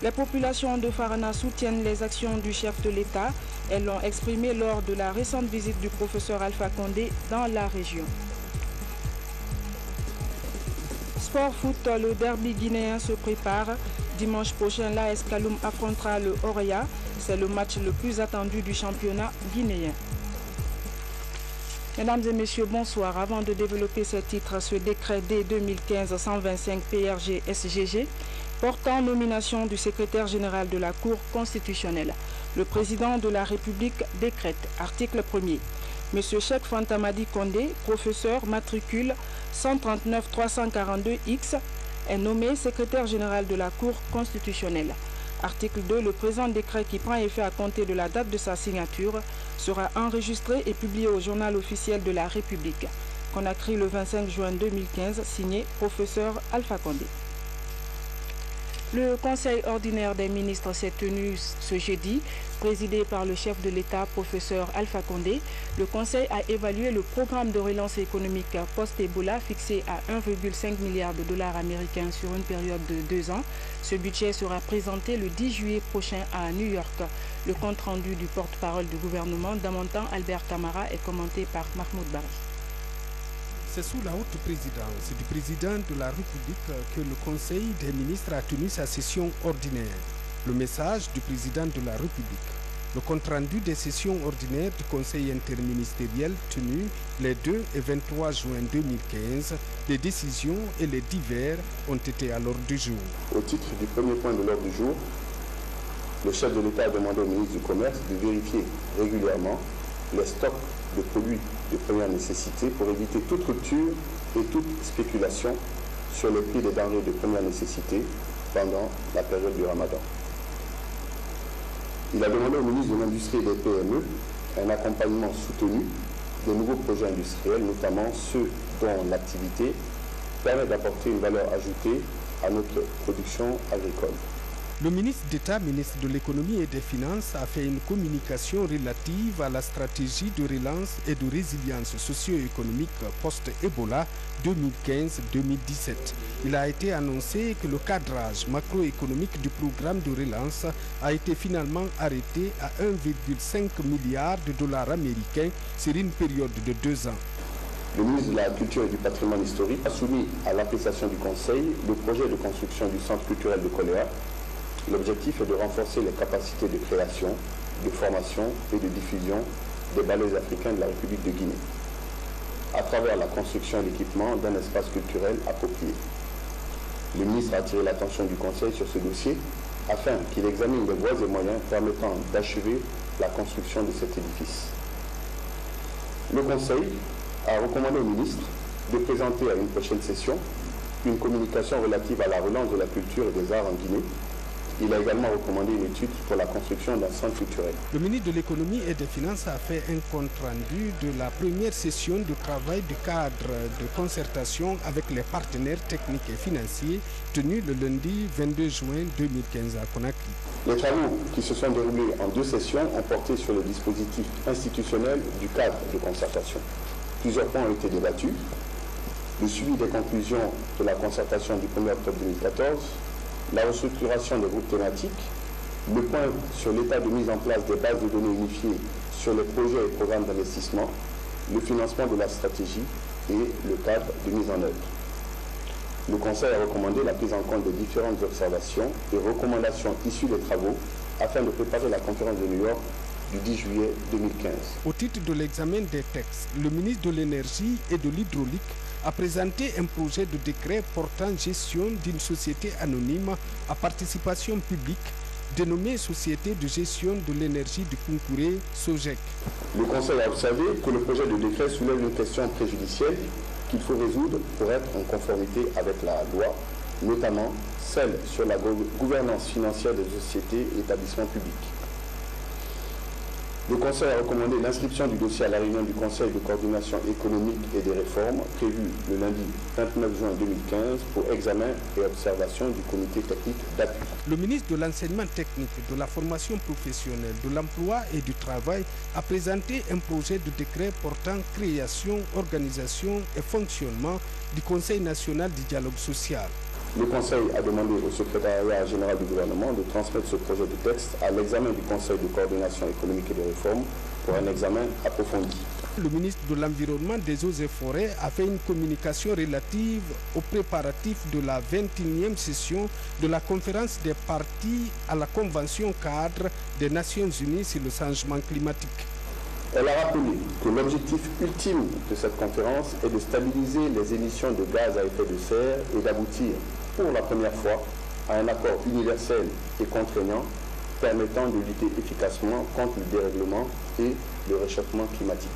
Les populations de Farana soutiennent les actions du chef de l'État. Elles l'ont exprimé lors de la récente visite du professeur Alpha Condé dans la région. Sport foot, le derby guinéen se prépare. Dimanche prochain, l'AS Kaloum affrontera le Oria. C'est le match le plus attendu du championnat guinéen. Mesdames et messieurs, bonsoir. Avant de développer ce titre, ce décret D 2015-125 PRG-SGG portant nomination du secrétaire général de la Cour constitutionnelle. Le président de la République décrète, article 1er. M. Cheikh Fantamadi Condé, professeur matricule 139-342X, est nommé secrétaire général de la Cour constitutionnelle. Article 2. Le présent décret qui prend effet à compter de la date de sa signature sera enregistré et publié au journal officiel de la République. Conakry le 25 juin 2015, signé professeur Alpha Condé. Le Conseil ordinaire des ministres s'est tenu ce jeudi, présidé par le chef de l'État, professeur Alpha Condé. Le Conseil a évalué le programme de relance économique post-Ebola fixé à 1,5 milliard de dollars américains sur une période de 2 ans. Ce budget sera présenté le 10 juillet prochain à New York. Le compte-rendu du porte-parole du gouvernement, Damontan Albert Tamara, est commenté par Mahmoud Barry. C'est sous la haute présidence du président de la République que le Conseil des ministres a tenu sa session ordinaire. Le message du président de la République. Le compte-rendu des sessions ordinaires du Conseil interministériel tenu les 2 et 23 juin 2015, les décisions et les divers ont été à l'ordre du jour. Au titre du premier point de l'ordre du jour, le chef de l'État a demandé au ministre du Commerce de vérifier régulièrement les stocks de produits de première nécessité pour éviter toute rupture et toute spéculation sur le prix des denrées de première nécessité pendant la période du Ramadan. Il a demandé au ministre de l'Industrie et des PME un accompagnement soutenu des nouveaux projets industriels, notamment ceux dont l'activité permet d'apporter une valeur ajoutée à notre production agricole. Le ministre d'État, ministre de l'Économie et des Finances, a fait une communication relative à la stratégie de relance et de résilience socio-économique post-Ebola 2015-2017. Il a été annoncé que le cadrage macroéconomique du programme de relance a été finalement arrêté à 1,5 milliard de dollars américains sur une période de 2 ans. Le ministre de la Culture et du Patrimoine historique a soumis à l'appréciation du Conseil le projet de construction du centre culturel de Koléa. L'objectif est de renforcer les capacités de création, de formation et de diffusion des ballets africains de la République de Guinée, à travers la construction et l'équipement d'un espace culturel approprié. Le ministre a attiré l'attention du Conseil sur ce dossier afin qu'il examine les voies et moyens permettant d'achever la construction de cet édifice. Le Conseil a recommandé au ministre de présenter à une prochaine session une communication relative à la relance de la culture et des arts en Guinée. Il a également recommandé une étude pour la construction d'un centre culturel. Le ministre de l'Économie et des Finances a fait un compte-rendu de la première session de travail du cadre de concertation avec les partenaires techniques et financiers tenue le lundi 22 juin 2015 à Conakry. Les travaux qui se sont déroulés en 2 sessions ont porté sur le dispositif institutionnel du cadre de concertation. Plusieurs points ont été débattus. Le suivi des conclusions de la concertation du 1er octobre 2014, la restructuration des groupes thématiques, le point sur l'état de mise en place des bases de données unifiées sur les projets et programmes d'investissement, le financement de la stratégie et le cadre de mise en œuvre. Le Conseil a recommandé la prise en compte des différentes observations et recommandations issues des travaux afin de préparer la conférence de New York du 10 juillet 2015. Au titre de l'examen des textes, le ministre de l'Énergie et de l'Hydraulique a présenté un projet de décret portant gestion d'une société anonyme à participation publique dénommée Société de gestion de l'énergie du Kunkuré, SOGEC. Le Conseil a observé que le projet de décret soulève une question préjudicielle qu'il faut résoudre pour être en conformité avec la loi, notamment celle sur la gouvernance financière des sociétés et établissements publics. Le Conseil a recommandé l'inscription du dossier à la réunion du Conseil de coordination économique et des réformes prévue le lundi 29 juin 2015 pour examen et observation du comité technique d'appui. Le ministre de l'Enseignement technique, de la formation professionnelle, de l'emploi et du travail a présenté un projet de décret portant création, organisation et fonctionnement du Conseil national du dialogue social. Le Conseil a demandé au secrétariat général du gouvernement de transmettre ce projet de texte à l'examen du Conseil de coordination économique et de réforme pour un examen approfondi. Le ministre de l'Environnement, des Eaux et Forêts a fait une communication relative aux préparatifs de la 21e session de la conférence des parties à la Convention cadre des Nations Unies sur le changement climatique. Elle a rappelé que l'objectif ultime de cette conférence est de stabiliser les émissions de gaz à effet de serre et d'aboutir pour la première fois à un accord universel et contraignant permettant de lutter efficacement contre le dérèglement et le réchauffement climatique.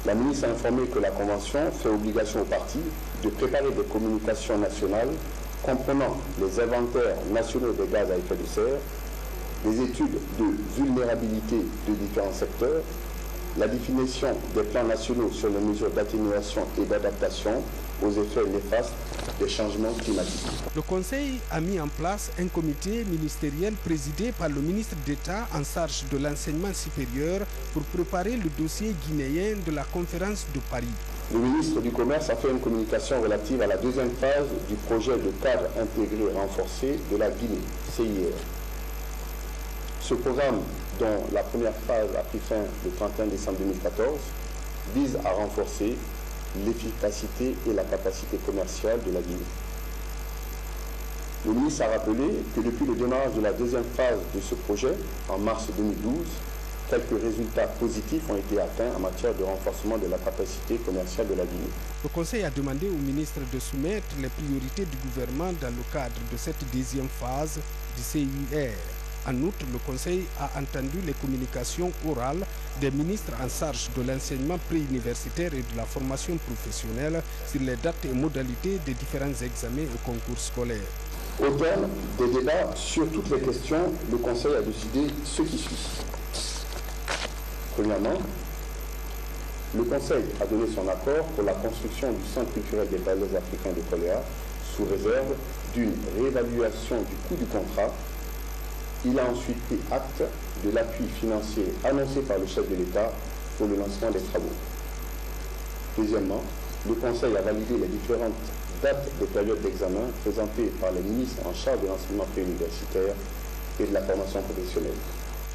La ministre a informé que la Convention fait obligation aux parties de préparer des communications nationales comprenant les inventaires nationaux des gaz à effet de serre, les études de vulnérabilité de différents secteurs, la définition des plans nationaux sur les mesures d'atténuation et d'adaptation aux effets néfastes des changements climatiques. Le Conseil a mis en place un comité ministériel présidé par le ministre d'État en charge de l'enseignement supérieur pour préparer le dossier guinéen de la conférence de Paris. Le ministre du Commerce a fait une communication relative à la deuxième phase du projet de cadre intégré renforcé de la Guinée, CIR. Ce programme, dont la première phase a pris fin le 31 décembre 2014, vise à renforcer l'efficacité et la capacité commerciale de la Guinée. Le ministre a rappelé que depuis le démarrage de la deuxième phase de ce projet, en mars 2012, quelques résultats positifs ont été atteints en matière de renforcement de la capacité commerciale de la Guinée. Le Conseil a demandé au ministre de soumettre les priorités du gouvernement dans le cadre de cette deuxième phase du CIR. En outre, le Conseil a entendu les communications orales des ministres en charge de l'enseignement préuniversitaire et de la formation professionnelle sur les dates et modalités des différents examens et concours scolaires. Au terme des débats sur toutes les questions, le Conseil a décidé ce qui suit. Premièrement, le Conseil a donné son accord pour la construction du Centre culturel des ballets africains de Koléa sous réserve d'une réévaluation du coût du contrat. Il a ensuite pris acte de l'appui financier annoncé par le chef de l'État pour le lancement des travaux. Deuxièmement, le Conseil a validé les différentes dates des périodes d'examen présentées par les ministres en charge de l'enseignement préuniversitaire et de la formation professionnelle.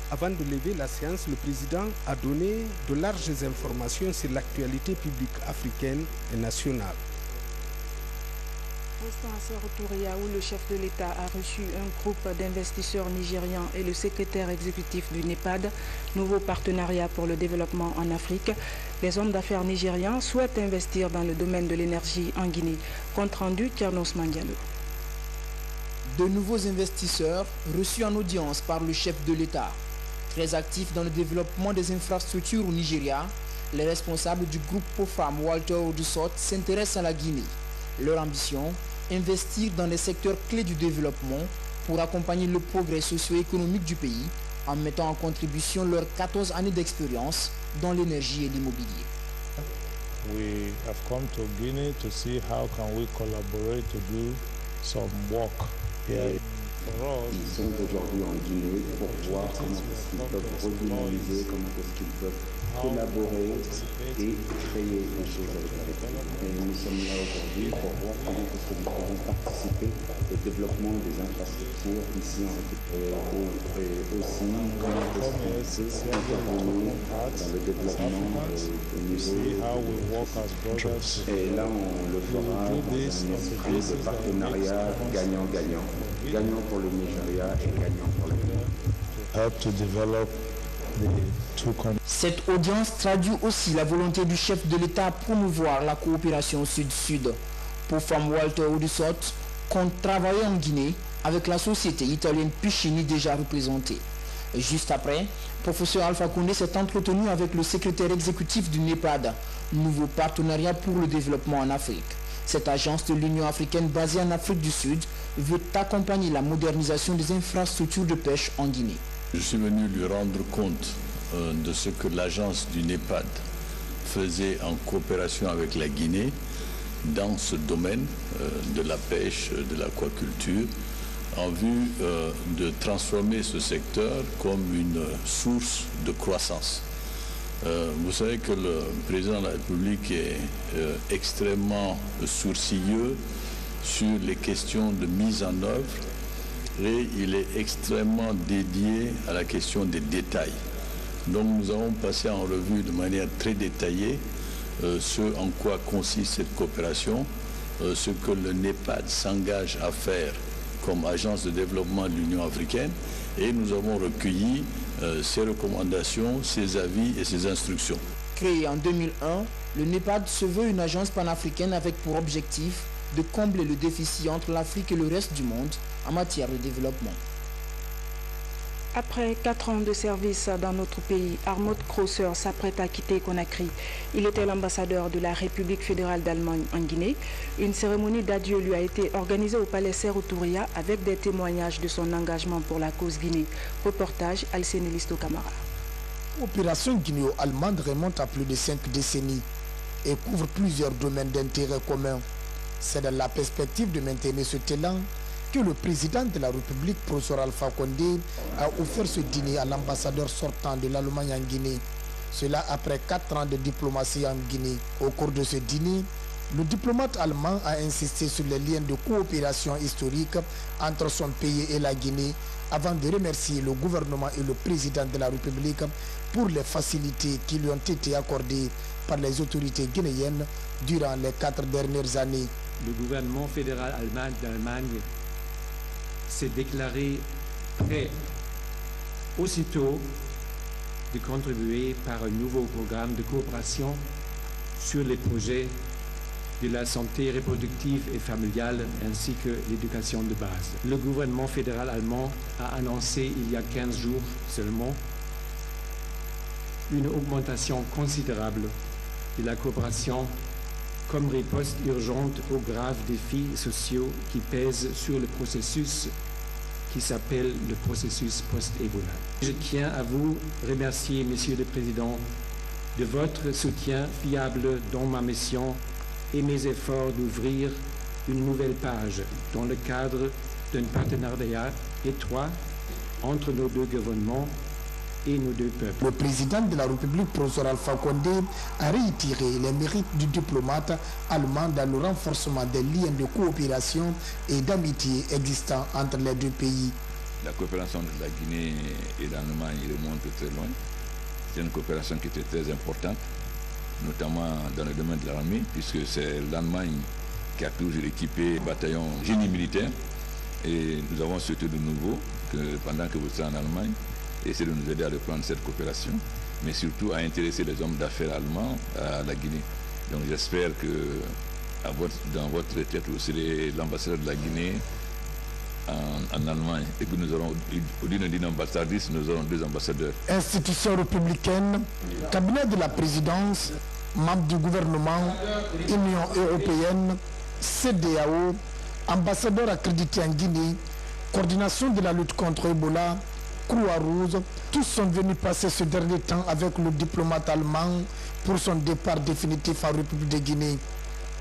Avant de lever la séance, le président a donné de larges informations sur l'actualité publique africaine et nationale. Restant à Séroutoria, où le chef de l'État a reçu un groupe d'investisseurs nigérians et le secrétaire exécutif du NEPAD, nouveau partenariat pour le développement en Afrique, les hommes d'affaires nigérians souhaitent investir dans le domaine de l'énergie en Guinée. Compte rendu, Tchernos Mandialo. De nouveaux investisseurs reçus en audience par le chef de l'État. Très actifs dans le développement des infrastructures au Nigeria, les responsables du groupe POFAM Walter Odusot s'intéressent à la Guinée. Leur ambition, investir dans les secteurs clés du développement pour accompagner le progrès socio-économique du pays en mettant en contribution leurs 14 années d'expérience dans l'énergie et l'immobilier. We have come to Guinea to see how can we collaborate to do some work here. Ils sont aujourd'hui en Guinée pour voir comment est-ce qu'ils peuvent redynamiser, comment est-ce qu'ils peuvent collaborer et créer des choses avec la République. Et nous sommes là aujourd'hui pour voir comment est-ce que nous pouvons participer au développement des infrastructures ici en République et aussi comment est-ce qu'on peut intervenir dans le développement au niveau et là on le fera dans un esprit de partenariat gagnant-gagnant. Gagnant pour le Nigeria et gagnant pour la Guinée. Cette audience traduit aussi la volonté du chef de l'État à promouvoir la coopération sud-sud. POFAM Walter Odusot compte travailler en Guinée avec la société italienne Piccini déjà représentée. Juste après, professeur Alpha Condé s'est entretenu avec le secrétaire exécutif du NEPAD, nouveau partenariat pour le développement en Afrique. Cette agence de l'Union africaine basée en Afrique du Sud veut accompagner la modernisation des infrastructures de pêche en Guinée. Je suis venu lui rendre compte de ce que l'agence du NEPAD faisait en coopération avec la Guinée dans ce domaine de la pêche, de l'aquaculture, en vue de transformer ce secteur comme une source de croissance. Vous savez que le président de la République est extrêmement sourcilleux sur les questions de mise en œuvre et il est extrêmement dédié à la question des détails. Donc nous avons passé en revue de manière très détaillée ce en quoi consiste cette coopération, ce que le NEPAD s'engage à faire comme agence de développement de l'Union africaine, et nous avons recueilli ses recommandations, ses avis et ses instructions. Créé en 2001, le NEPAD se veut une agence panafricaine avec pour objectif de combler le déficit entre l'Afrique et le reste du monde en matière de développement. Après 4 ans de service dans notre pays, Armod Kröser s'apprête à quitter Conakry. Il était l'ambassadeur de la République fédérale d'Allemagne en Guinée. Une cérémonie d'adieu lui a été organisée au palais Sékou Touré avec des témoignages de son engagement pour la cause Guinée. Reportage Alcéné Listo Camara. L'opération guinéo-allemande remonte à plus de 5 décennies et couvre plusieurs domaines d'intérêt commun. C'est dans la perspective de maintenir ce élan que le président de la République, professeur Alpha Condé, a offert ce dîner à l'ambassadeur sortant de l'Allemagne en Guinée. Cela après 4 ans de diplomatie en Guinée. Au cours de ce dîner, le diplomate allemand a insisté sur les liens de coopération historique entre son pays et la Guinée avant de remercier le gouvernement et le président de la République pour les facilités qui lui ont été accordées par les autorités guinéennes durant les 4 dernières années. Le gouvernement fédéral allemand d'Allemagne s'est déclaré prêt aussitôt de contribuer par un nouveau programme de coopération sur les projets de la santé reproductive et familiale ainsi que l'éducation de base. Le gouvernement fédéral allemand a annoncé il y a 15 jours seulement une augmentation considérable de la coopération comme riposte urgente aux graves défis sociaux qui pèsent sur le processus qui s'appelle le processus post-Ebola. Je tiens à vous remercier, Monsieur le Président, de votre soutien fiable dans ma mission et mes efforts d'ouvrir une nouvelle page dans le cadre d'un partenariat étroit entre nos deux gouvernements et nos deux peuples. Le président de la République, professeur Alpha Condé, a réitéré les mérites du diplomate allemand dans le renforcement des liens de coopération et d'amitié existants entre les deux pays. La coopération de la Guinée et l'Allemagne remonte très loin. C'est une coopération qui était très importante, notamment dans le domaine de l'armée, puisque c'est l'Allemagne qui a toujours équipé le bataillon génie militaire. Et nous avons souhaité de nouveau que pendant que vous êtes en Allemagne, essayer de nous aider à reprendre cette coopération, mais surtout à intéresser les hommes d'affaires allemands à la Guinée. Donc j'espère que dans votre tête, vous serez l'ambassadeur de la Guinée en Allemagne et que nous aurons, au lieu d'une ambassadrice, nous aurons 2 ambassadeurs. Institutions républicaines, cabinet de la présidence, membre du gouvernement, Union européenne, CEDEAO, ambassadeur accrédité en Guinée, coordination de la lutte contre Ebola, Croix-Rouge, tous sont venus passer ce dernier temps avec le diplomate allemand pour son départ définitif en République de Guinée.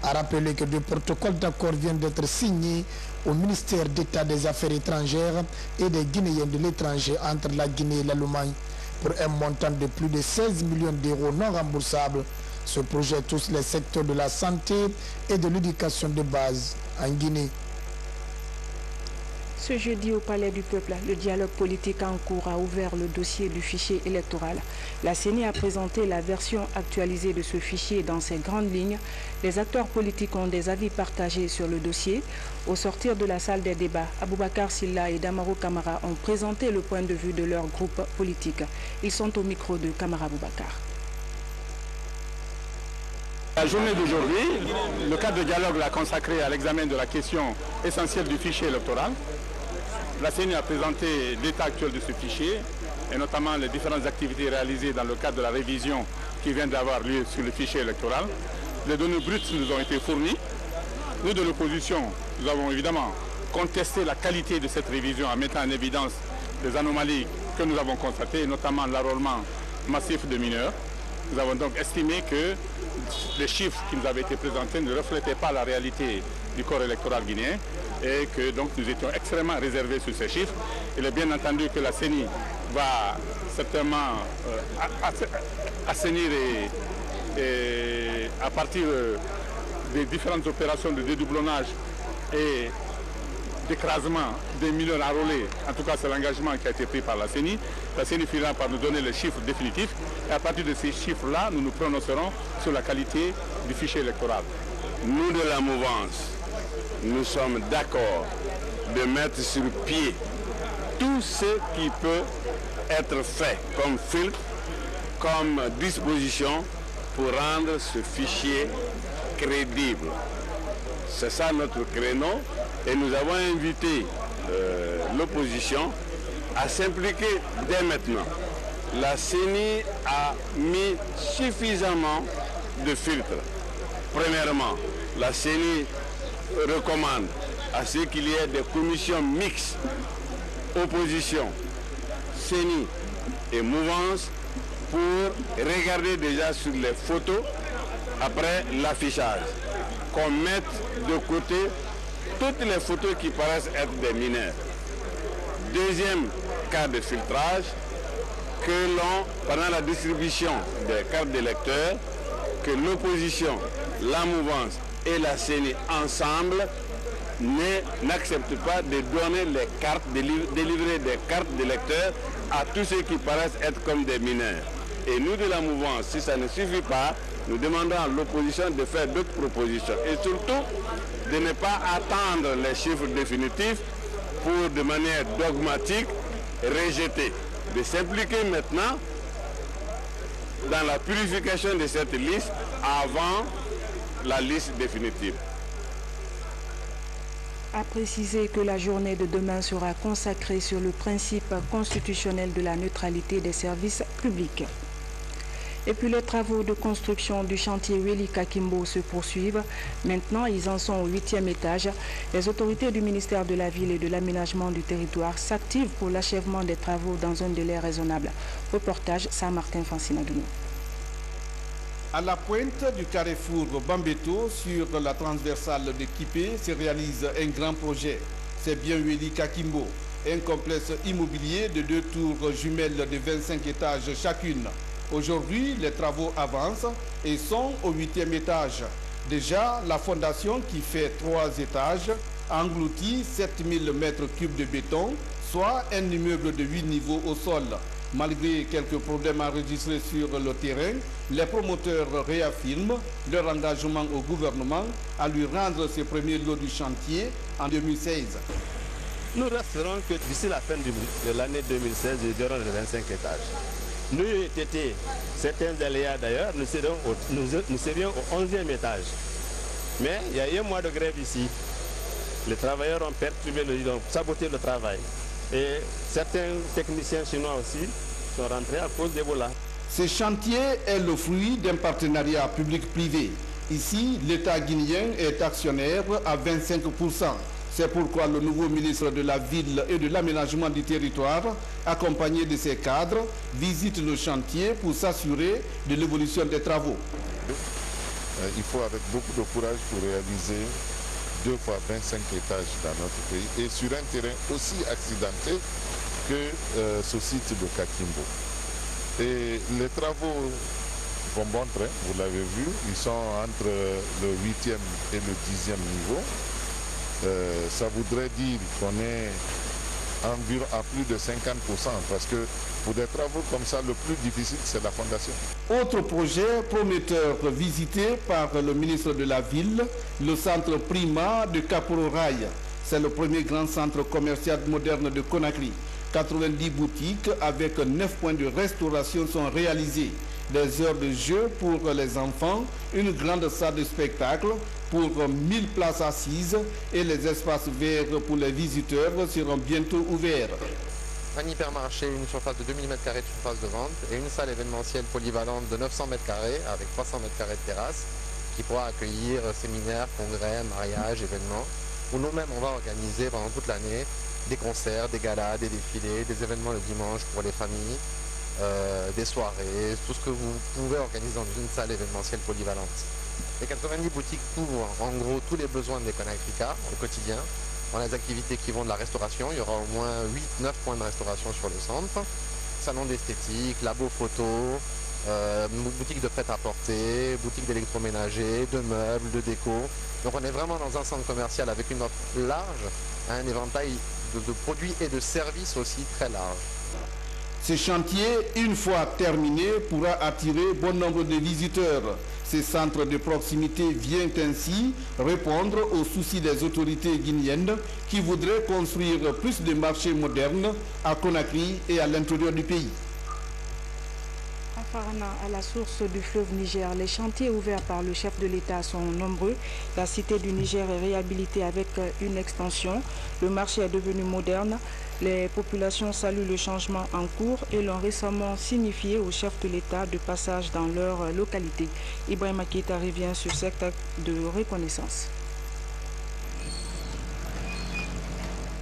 A rappelé que 2 protocoles d'accord viennent d'être signés au ministère d'État des Affaires étrangères et des Guinéens de l'étranger entre la Guinée et l'Allemagne pour un montant de plus de 16 millions d'euros non remboursables. Ce projet touche les secteurs de la santé et de l'éducation de base en Guinée. Ce jeudi au Palais du Peuple, le dialogue politique en cours a ouvert le dossier du fichier électoral. La CENI a présenté la version actualisée de ce fichier dans ses grandes lignes. Les acteurs politiques ont des avis partagés sur le dossier. Au sortir de la salle des débats, Aboubakar Silla et Damaro Camara ont présenté le point de vue de leur groupe politique. Ils sont au micro de Camara Aboubakar. La journée d'aujourd'hui, le cadre de dialogue l'a consacré à l'examen de la question essentielle du fichier électoral. La CENI a présenté l'état actuel de ce fichier et notamment les différentes activités réalisées dans le cadre de la révision qui vient d'avoir lieu sur le fichier électoral. Les données brutes nous ont été fournies. Nous de l'opposition, nous avons évidemment contesté la qualité de cette révision en mettant en évidence les anomalies que nous avons constatées, notamment l'enrôlement massif de mineurs. Nous avons donc estimé que les chiffres qui nous avaient été présentés ne reflétaient pas la réalité du corps électoral guinéen et que donc nous étions extrêmement réservés sur ces chiffres. Il est bien entendu que la CENI va certainement assainir et à partir des différentes opérations de dédoublonnage et d'écrasement des mineurs enrôlés, en tout cas c'est l'engagement qui a été pris par la CENI. La CENI finira par nous donner les chiffres définitifs et à partir de ces chiffres-là, nous nous prononcerons sur la qualité du fichier électoral. Nous de la mouvance, nous sommes d'accord de mettre sur pied tout ce qui peut être fait comme filtre, comme disposition pour rendre ce fichier crédible. C'est ça notre créneau et nous avons invité l'opposition à s'impliquer dès maintenant. La CENI a mis suffisamment de filtres. Premièrement, la CENI recommande à ce qu'il y ait des commissions mixtes, opposition, CENI et mouvance, pour regarder déjà sur les photos, après l'affichage, qu'on mette de côté toutes les photos qui paraissent être des mineurs. Deuxième cas de filtrage, que l'on, pendant la distribution des cartes d'électeurs, que l'opposition, la mouvance et la CENI ensemble n'acceptent pas de donner les cartes, délivrer des cartes d'électeurs à tous ceux qui paraissent être comme des mineurs. Et nous de la mouvance, si ça ne suffit pas, nous demandons à l'opposition de faire d'autres propositions et surtout de ne pas attendre les chiffres définitifs pour de manière dogmatique rejeter, de s'impliquer maintenant dans la purification de cette liste avant la liste définitive. A précisé que la journée de demain sera consacrée sur le principe constitutionnel de la neutralité des services publics. Et puis les travaux de construction du chantier Weli Kakimbo se poursuivent. Maintenant, ils en sont au 8e étage. Les autorités du ministère de la Ville et de l'Aménagement du Territoire s'activent pour l'achèvement des travaux dans un délai raisonnable. Reportage Saint-Martin Fancinadounou. À la pointe du carrefour Bambeto, sur la transversale de Kipé, se réalise un grand projet. C'est bien Weli Kakimbo, un complexe immobilier de 2 tours jumelles de 25 étages chacune. Aujourd'hui, les travaux avancent et sont au 8e étage. Déjà, la fondation qui fait 3 étages engloutit 7000 m3 de béton, soit un immeuble de 8 niveaux au sol. Malgré quelques problèmes enregistrés sur le terrain, les promoteurs réaffirment leur engagement au gouvernement à lui rendre ses premiers lots du chantier en 2016. Nous resterons que d'ici la fin de l'année 2016, nous verrons les 25 étages. Nous, TT, certains aléas d'ailleurs, nous serions au 11e étage. Mais il y a eu un mois de grève ici. Les travailleurs ont perturbé, ont saboté le travail. Et certains techniciens chinois aussi sont rentrés à cause d'Ebola. Ce chantier est le fruit d'un partenariat public-privé. Ici, l'État guinéen est actionnaire à 25%. C'est pourquoi le nouveau ministre de la Ville et de l'Aménagement du Territoire, accompagné de ses cadres, visite le chantier pour s'assurer de l'évolution des travaux. Il faut avec beaucoup de courage pour réaliser 2 fois 25 étages dans notre pays et sur un terrain aussi accidenté que ce site de Kakimbo. Et les travaux vont bon train, vous l'avez vu, ils sont entre le 8e et le 10e niveau. Ça voudrait dire qu'on est environ à plus de 50% parce que pour des travaux comme ça, le plus difficile, c'est la fondation. Autre projet prometteur visité par le ministre de la Ville, le centre Prima de Kapororaï. C'est le premier grand centre commercial moderne de Conakry. 90 boutiques avec 9 points de restauration sont réalisées. Des heures de jeu pour les enfants, une grande salle de spectacle pour 1000 places assises et les espaces verts pour les visiteurs seront bientôt ouverts. Un hypermarché, une surface de 2000 m² de surface de vente et une salle événementielle polyvalente de 900 m² avec 300 m² de terrasse qui pourra accueillir séminaires, congrès, mariages, événements où nous-mêmes on va organiser pendant toute l'année des concerts, des galas, des défilés, des événements le dimanche pour les familles, des soirées, tout ce que vous pouvez organiser dans une salle événementielle polyvalente. Les 90 boutiques couvrent en gros tous les besoins des Conakryka au quotidien. Dans les activités qui vont de la restauration, il y aura au moins 8-9 points de restauration sur le centre. Salon d'esthétique, labo photo, boutique de prêt-à-porter, boutique d'électroménager, de meubles, de déco. Donc on est vraiment dans un centre commercial avec une offre large, un éventail de produits et de services aussi très large. Ce chantier, une fois terminé, pourra attirer bon nombre de visiteurs. Ces centres de proximité viennent ainsi répondre aux soucis des autorités guinéennes qui voudraient construire plus de marchés modernes à Conakry et à l'intérieur du pays. Farana, à la source du fleuve Niger, les chantiers ouverts par le chef de l'État sont nombreux. La cité du Niger est réhabilitée avec une extension. Le marché est devenu moderne. Les populations saluent le changement en cours et l'ont récemment signifié au chef de l'État de passage dans leur localité. Ibrahima Keita revient sur cet acte de reconnaissance.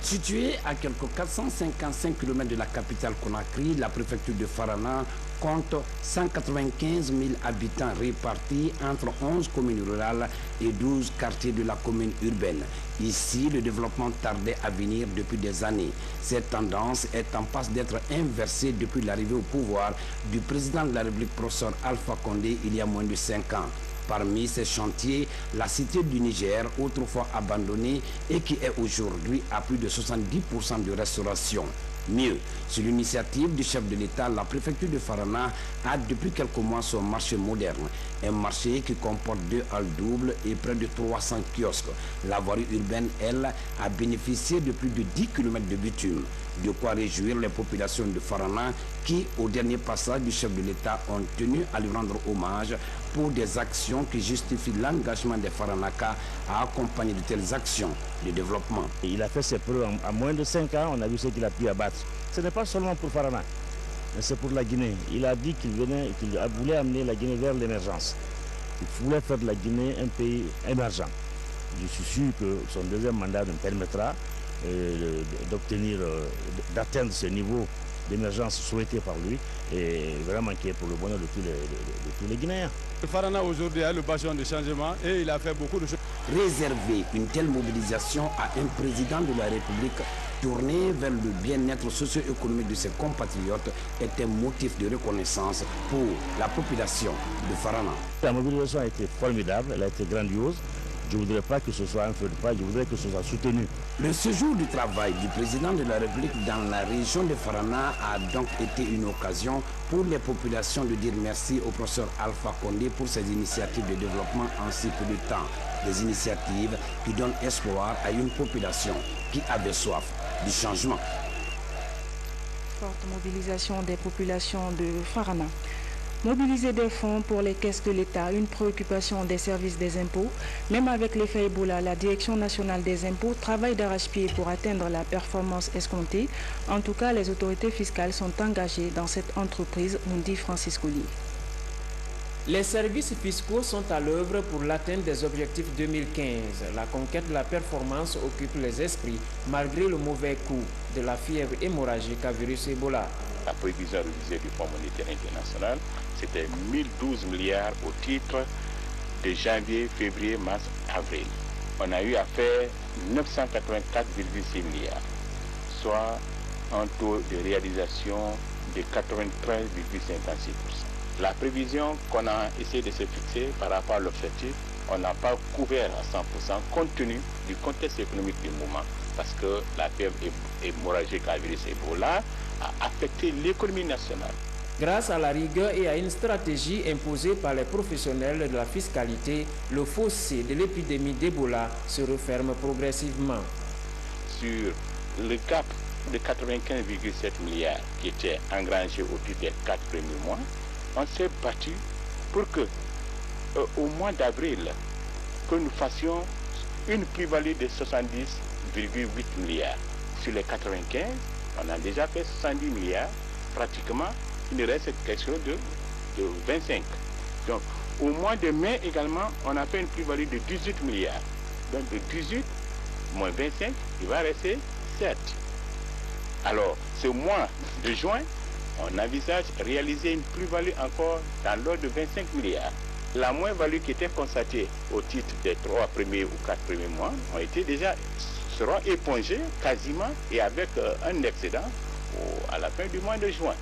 Située à quelques 455 km de la capitale Conakry, la préfecture de Farana compte 195 000 habitants répartis entre 11 communes rurales et 12 quartiers de la commune urbaine. Ici, le développement tardait à venir depuis des années. Cette tendance est en passe d'être inversée depuis l'arrivée au pouvoir du président de la République, professeur Alpha Condé, il y a moins de 5 ans. Parmi ces chantiers, la cité du Niger, autrefois abandonnée et qui est aujourd'hui à plus de 70% de restauration. Mieux, sur l'initiative du chef de l'État, la préfecture de Farana a depuis quelques mois son marché moderne. Un marché qui comporte 2 halles doubles et près de 300 kiosques. La voirie urbaine, elle, a bénéficié de plus de 10 km de bitume. De quoi réjouir les populations de Farana qui, au dernier passage du chef de l'État, ont tenu à lui rendre hommage pour des actions qui justifient l'engagement des Faranaka à accompagner de telles actions de développement. Il a fait ses preuves en moins de 5 ans, on a vu ce qu'il a pu abattre. Ce n'est pas seulement pour Farana, mais c'est pour la Guinée. Il a dit qu'il voulait amener la Guinée vers l'émergence. Il voulait faire de la Guinée un pays émergent. Je suis sûr que son deuxième mandat nous permettra d'atteindre ce niveau d'émergence souhaité par lui et vraiment qui est pour le bonheur de tous les Guinéens. Farana aujourd'hui a le bastion de changement et il a fait beaucoup de choses. Réserver une telle mobilisation à un président de la République tourné vers le bien-être socio-économique de ses compatriotes est un motif de reconnaissance pour la population de Farana. La mobilisation a été formidable, elle a été grandiose. Je ne voudrais pas que ce soit un feu de paille, je voudrais que ce soit soutenu. Le séjour du travail du président de la République dans la région de Farana a donc été une occasion pour les populations de dire merci au professeur Alpha Condé pour ses initiatives de développement en si peu de temps. Des initiatives qui donnent espoir à une population qui avait soif du changement. Forte mobilisation des populations de Farana. Mobiliser des fonds pour les caisses de l'État, une préoccupation des services des impôts. Même avec l'effet Ebola, la Direction nationale des impôts travaille d'arrache-pied pour atteindre la performance escomptée. En tout cas, les autorités fiscales sont engagées dans cette entreprise, nous dit Francis Collier. Les services fiscaux sont à l'œuvre pour l'atteinte des objectifs 2015. La conquête de la performance occupe les esprits malgré le mauvais coup de la fièvre hémorragique à virus Ebola. La prévision révisée du Fonds monétaire international, c'était 1012 milliards au titre de janvier, février, mars, avril. On a eu à faire 984,6 milliards, soit un taux de réalisation de 93,56%. La prévision qu'on a essayé de se fixer par rapport à l'objectif, on n'a pas couvert à 100% compte tenu du contexte économique du moment, parce que la fièvre hémorragique à virus Ebola a affecté l'économie nationale. Grâce à la rigueur et à une stratégie imposée par les professionnels de la fiscalité, le fossé de l'épidémie d'Ebola se referme progressivement. Sur le cap de 95,7 milliards qui était engrangé au titre des 4 premiers mois, on s'est battu pour que, au mois d'avril, que nous fassions une plus-value de 70,8 milliards. Sur les 95, on a déjà fait 70 milliards, pratiquement, il reste quelque chose de 25. Donc, au mois de mai également, on a fait une plus-value de 18 milliards. Donc, de 18 moins 25, il va rester 7. Alors, ce mois de juin, on envisage réaliser une plus-value encore dans l'ordre de 25 milliards. La moins-value qui était constatée au titre des 3 premiers ou 4 premiers mois ont été déjà seront épongés quasiment et avec un excédent à la fin du mois de juin.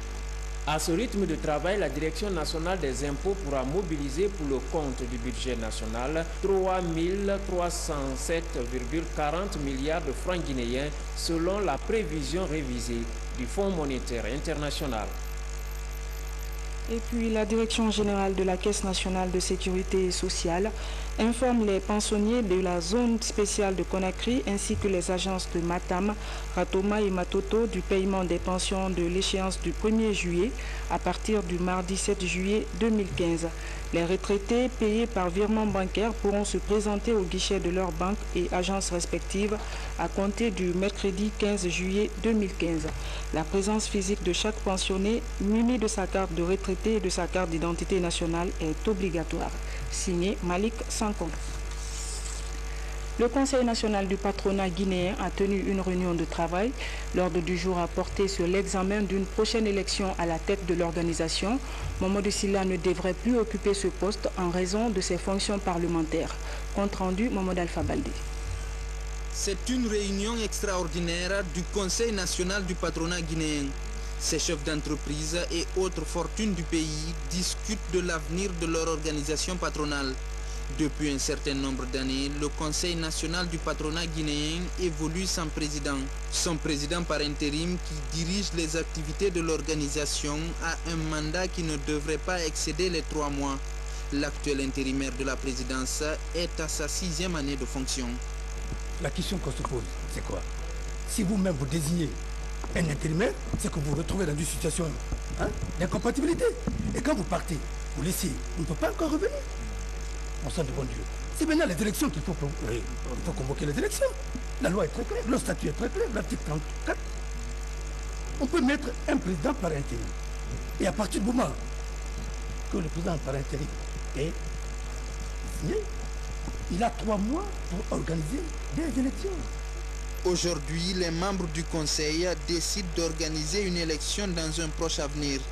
À ce rythme de travail, la Direction nationale des impôts pourra mobiliser pour le compte du budget national 3 307,40 milliards de francs guinéens selon la prévision révisée du Fonds monétaire international. Et puis la Direction générale de la Caisse nationale de sécurité sociale informe les pensionniers de la zone spéciale de Conakry ainsi que les agences de Matam, Ratoma et Matoto du paiement des pensions de l'échéance du 1er juillet à partir du mardi 7 juillet 2015. Les retraités payés par virement bancaire pourront se présenter au guichet de leurs banques et agences respectives à compter du mercredi 15 juillet 2015. La présence physique de chaque pensionné muni de sa carte de retraité et de sa carte d'identité nationale est obligatoire. Signé Malik Sanko. Le Conseil national du patronat guinéen a tenu une réunion de travail. L'ordre du jour a porté sur l'examen d'une prochaine élection à la tête de l'organisation. Mamadou Sylla ne devrait plus occuper ce poste en raison de ses fonctions parlementaires. Compte rendu, Mohamed Alpha Baldé. C'est une réunion extraordinaire du Conseil national du patronat guinéen. Ces chefs d'entreprise et autres fortunes du pays discutent de l'avenir de leur organisation patronale. Depuis un certain nombre d'années, le Conseil national du patronat guinéen évolue sans président. Son président par intérim qui dirige les activités de l'organisation a un mandat qui ne devrait pas excéder les 3 mois. L'actuel intérimaire de la présidence est à sa 6e année de fonction. La question qu'on se pose, c'est quoi? Si vous-même vous désignez un intérimaire, c'est que vous vous retrouvez dans une situation d'incompatibilité. Et quand vous partez, vous laissez, on ne peut pas encore revenir. On sent de bon Dieu. C'est maintenant les élections qu'il faut convoquer les élections. La loi est très claire, le statut est très clair, l'article 34. On peut mettre un président par intérim. Et à partir du moment que le président par intérim est signé, il a 3 mois pour organiser des élections. Aujourd'hui, les membres du Conseil décident d'organiser une élection dans un proche avenir.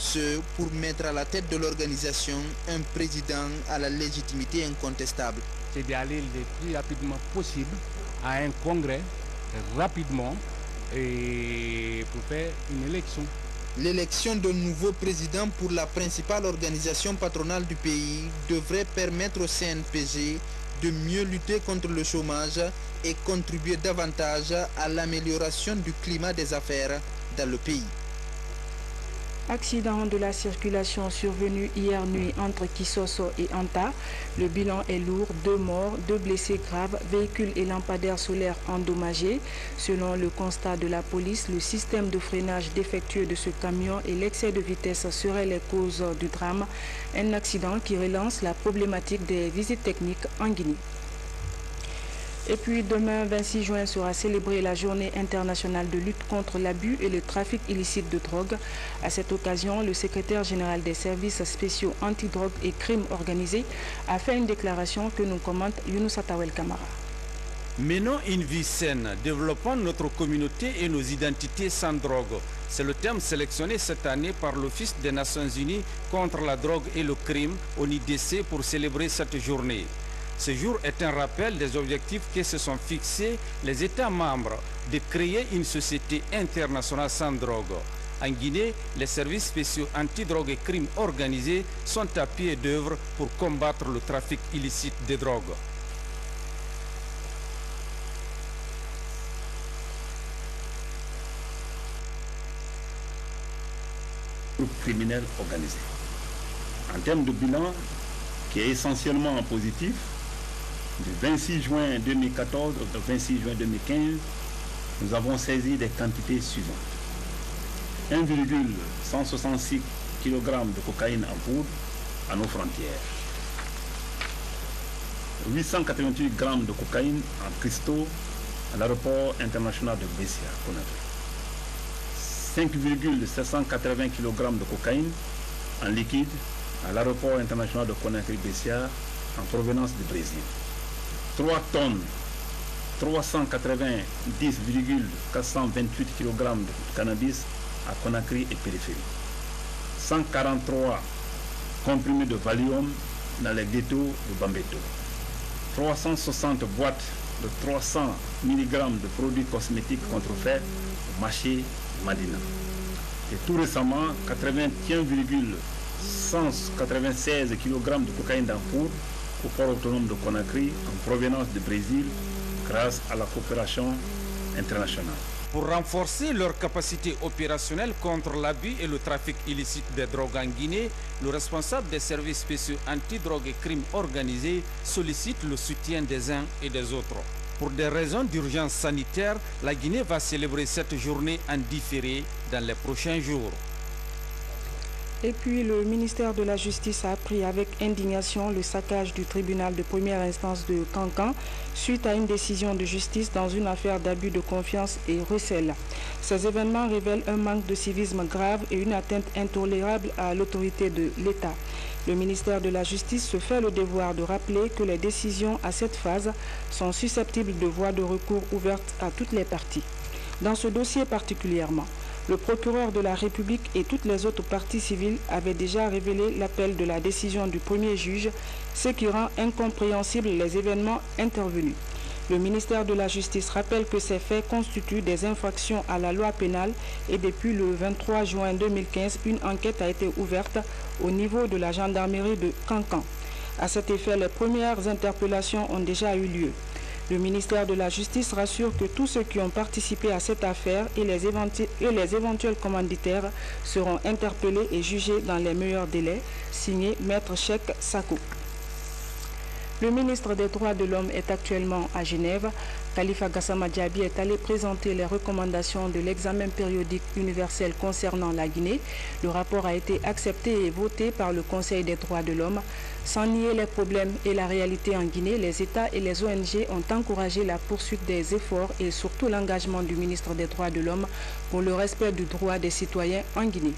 Ce pour mettre à la tête de l'organisation un président à la légitimité incontestable. C'est d'aller le plus rapidement possible à un congrès, rapidement, et pour faire une élection. L'élection d'un nouveau président pour la principale organisation patronale du pays devrait permettre au CNPG de mieux lutter contre le chômage et contribuer davantage à l'amélioration du climat des affaires dans le pays. Accident de la circulation survenu hier nuit entre Kissoso et Anta. Le bilan est lourd, 2 morts, 2 blessés graves, véhicules et lampadaires solaires endommagés. Selon le constat de la police, le système de freinage défectueux de ce camion et l'excès de vitesse seraient les causes du drame. Un accident qui relance la problématique des visites techniques en Guinée. Et puis demain, 26 juin, sera célébrée la journée internationale de lutte contre l'abus et le trafic illicite de drogue. À cette occasion, le secrétaire général des services spéciaux anti-drogue et crimes organisés a fait une déclaration que nous commente Younous Atawel Kamara. Menons une vie saine, développons notre communauté et nos identités sans drogue. C'est le thème sélectionné cette année par l'Office des Nations Unies contre la drogue et le crime, ONIDC, pour célébrer cette journée. Ce jour est un rappel des objectifs que se sont fixés les États membres de créer une société internationale sans drogue. En Guinée, les services spéciaux anti-drogue et crimes organisés sont à pied d'œuvre pour combattre le trafic illicite de drogue. Groupe criminel organisé. En termes de bilan, qui est essentiellement positif, du 26 juin 2014 au 26 juin 2015, nous avons saisi des quantités suivantes. 1,166 kg de cocaïne en poudre à nos frontières. 888 g de cocaïne en cristaux à l'aéroport international de Bessia, Conakry. 5,780 kg de cocaïne en liquide à l'aéroport international de Conakry-Bessia en provenance du Brésil. 3 tonnes, 390,428 kg de cannabis à Conakry et périphérie. 143 comprimés de Valium dans les ghettos de Bambeto. 360 boîtes de 300 mg de produits cosmétiques contrefaits au marché Madina. Et tout récemment, 81,196 kg de cocaïne d'Anfour au port autonome de Conakry en provenance du Brésil grâce à la coopération internationale. Pour renforcer leur capacité opérationnelle contre l'abus et le trafic illicite des drogues en Guinée, le responsable des services spéciaux anti-drogue et crimes organisés sollicite le soutien des uns et des autres. Pour des raisons d'urgence sanitaire, la Guinée va célébrer cette journée en différé dans les prochains jours. Et puis le ministère de la Justice a appris avec indignation le saccage du tribunal de première instance de Cancan suite à une décision de justice dans une affaire d'abus de confiance et recel. Ces événements révèlent un manque de civisme grave et une atteinte intolérable à l'autorité de l'État. Le ministère de la Justice se fait le devoir de rappeler que les décisions à cette phase sont susceptibles de voies de recours ouvertes à toutes les parties. Dans ce dossier particulièrement, le procureur de la République et toutes les autres parties civiles avaient déjà révélé l'appel de la décision du premier juge, ce qui rend incompréhensibles les événements intervenus. Le ministère de la Justice rappelle que ces faits constituent des infractions à la loi pénale et depuis le 23 juin 2015, une enquête a été ouverte au niveau de la gendarmerie de Cancan. À cet effet, les premières interpellations ont déjà eu lieu. Le ministère de la Justice rassure que tous ceux qui ont participé à cette affaire et les éventuels commanditaires seront interpellés et jugés dans les meilleurs délais. Signé Maître Cheikh Sako. Le ministre des Droits de l'Homme est actuellement à Genève. Khalifa Gassama Diaby est allé présenter les recommandations de l'examen périodique universel concernant la Guinée. Le rapport a été accepté et voté par le Conseil des droits de l'homme. Sans nier les problèmes et la réalité en Guinée, les États et les ONG ont encouragé la poursuite des efforts et surtout l'engagement du ministre des Droits de l'Homme pour le respect du droit des citoyens en Guinée.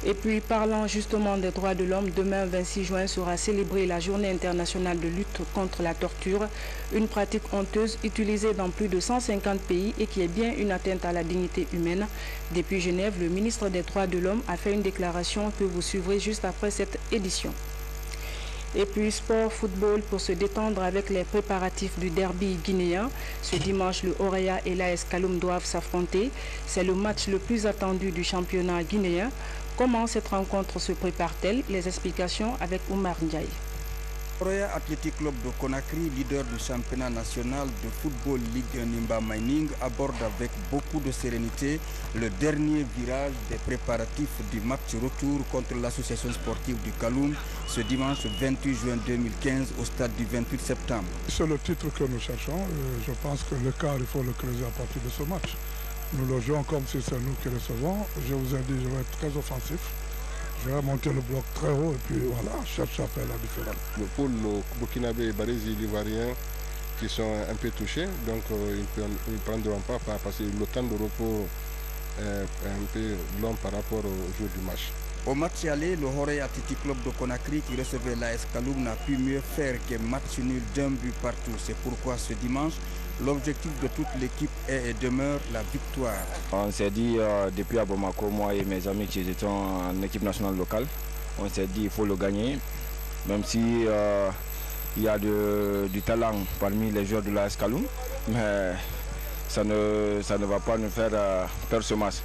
Et puis, parlant justement des droits de l'homme, demain 26 juin sera célébrée la Journée internationale de lutte contre la torture, une pratique honteuse utilisée dans plus de 150 pays et qui est bien une atteinte à la dignité humaine. Depuis Genève, le ministre des Droits de l'Homme a fait une déclaration que vous suivrez juste après cette édition. Et puis sport, football pour se détendre avec les préparatifs du derby guinéen. Ce dimanche, le Horeya et l'AS Kaloum doivent s'affronter. C'est le match le plus attendu du championnat guinéen. Comment cette rencontre se prépare-t-elle? Les explications avec Oumar Ndiaye. Horeya Athletic Club de Conakry, leader du championnat national de football Ligue 1 Nimba Mining, aborde avec beaucoup de sérénité le dernier virage des préparatifs du match retour contre l'association sportive du Kaloum ce dimanche 28 juin 2015 au stade du 28 septembre. C'est le titre que nous cherchons. Je pense que le quart, il faut le creuser à partir de ce match. Nous le jouons comme si c'est nous qui recevons. Je vous ai dit, je vais être très offensif. Je vais monter le bloc très haut et puis voilà, cherche à faire la différence. Le pôle burkinabé et barési l'ivoirien qui sont un peu touchés, donc ils ne prendront pas parce que le temps de repos est un peu long par rapport au jour du match. Au match aller, le Horeya Athletic Club de Conakry qui recevait l'AS Kaloum n'a pu mieux faire que match nul d'un but partout. C'est pourquoi ce dimanche, l'objectif de toute l'équipe est et demeure la victoire. On s'est dit depuis à Bamako, moi et mes amis qui étaient en équipe nationale locale, on s'est dit qu'il faut le gagner, même si il y a du talent parmi les joueurs de l'AS Kaloum, mais ça ne va pas nous faire perdre ce match.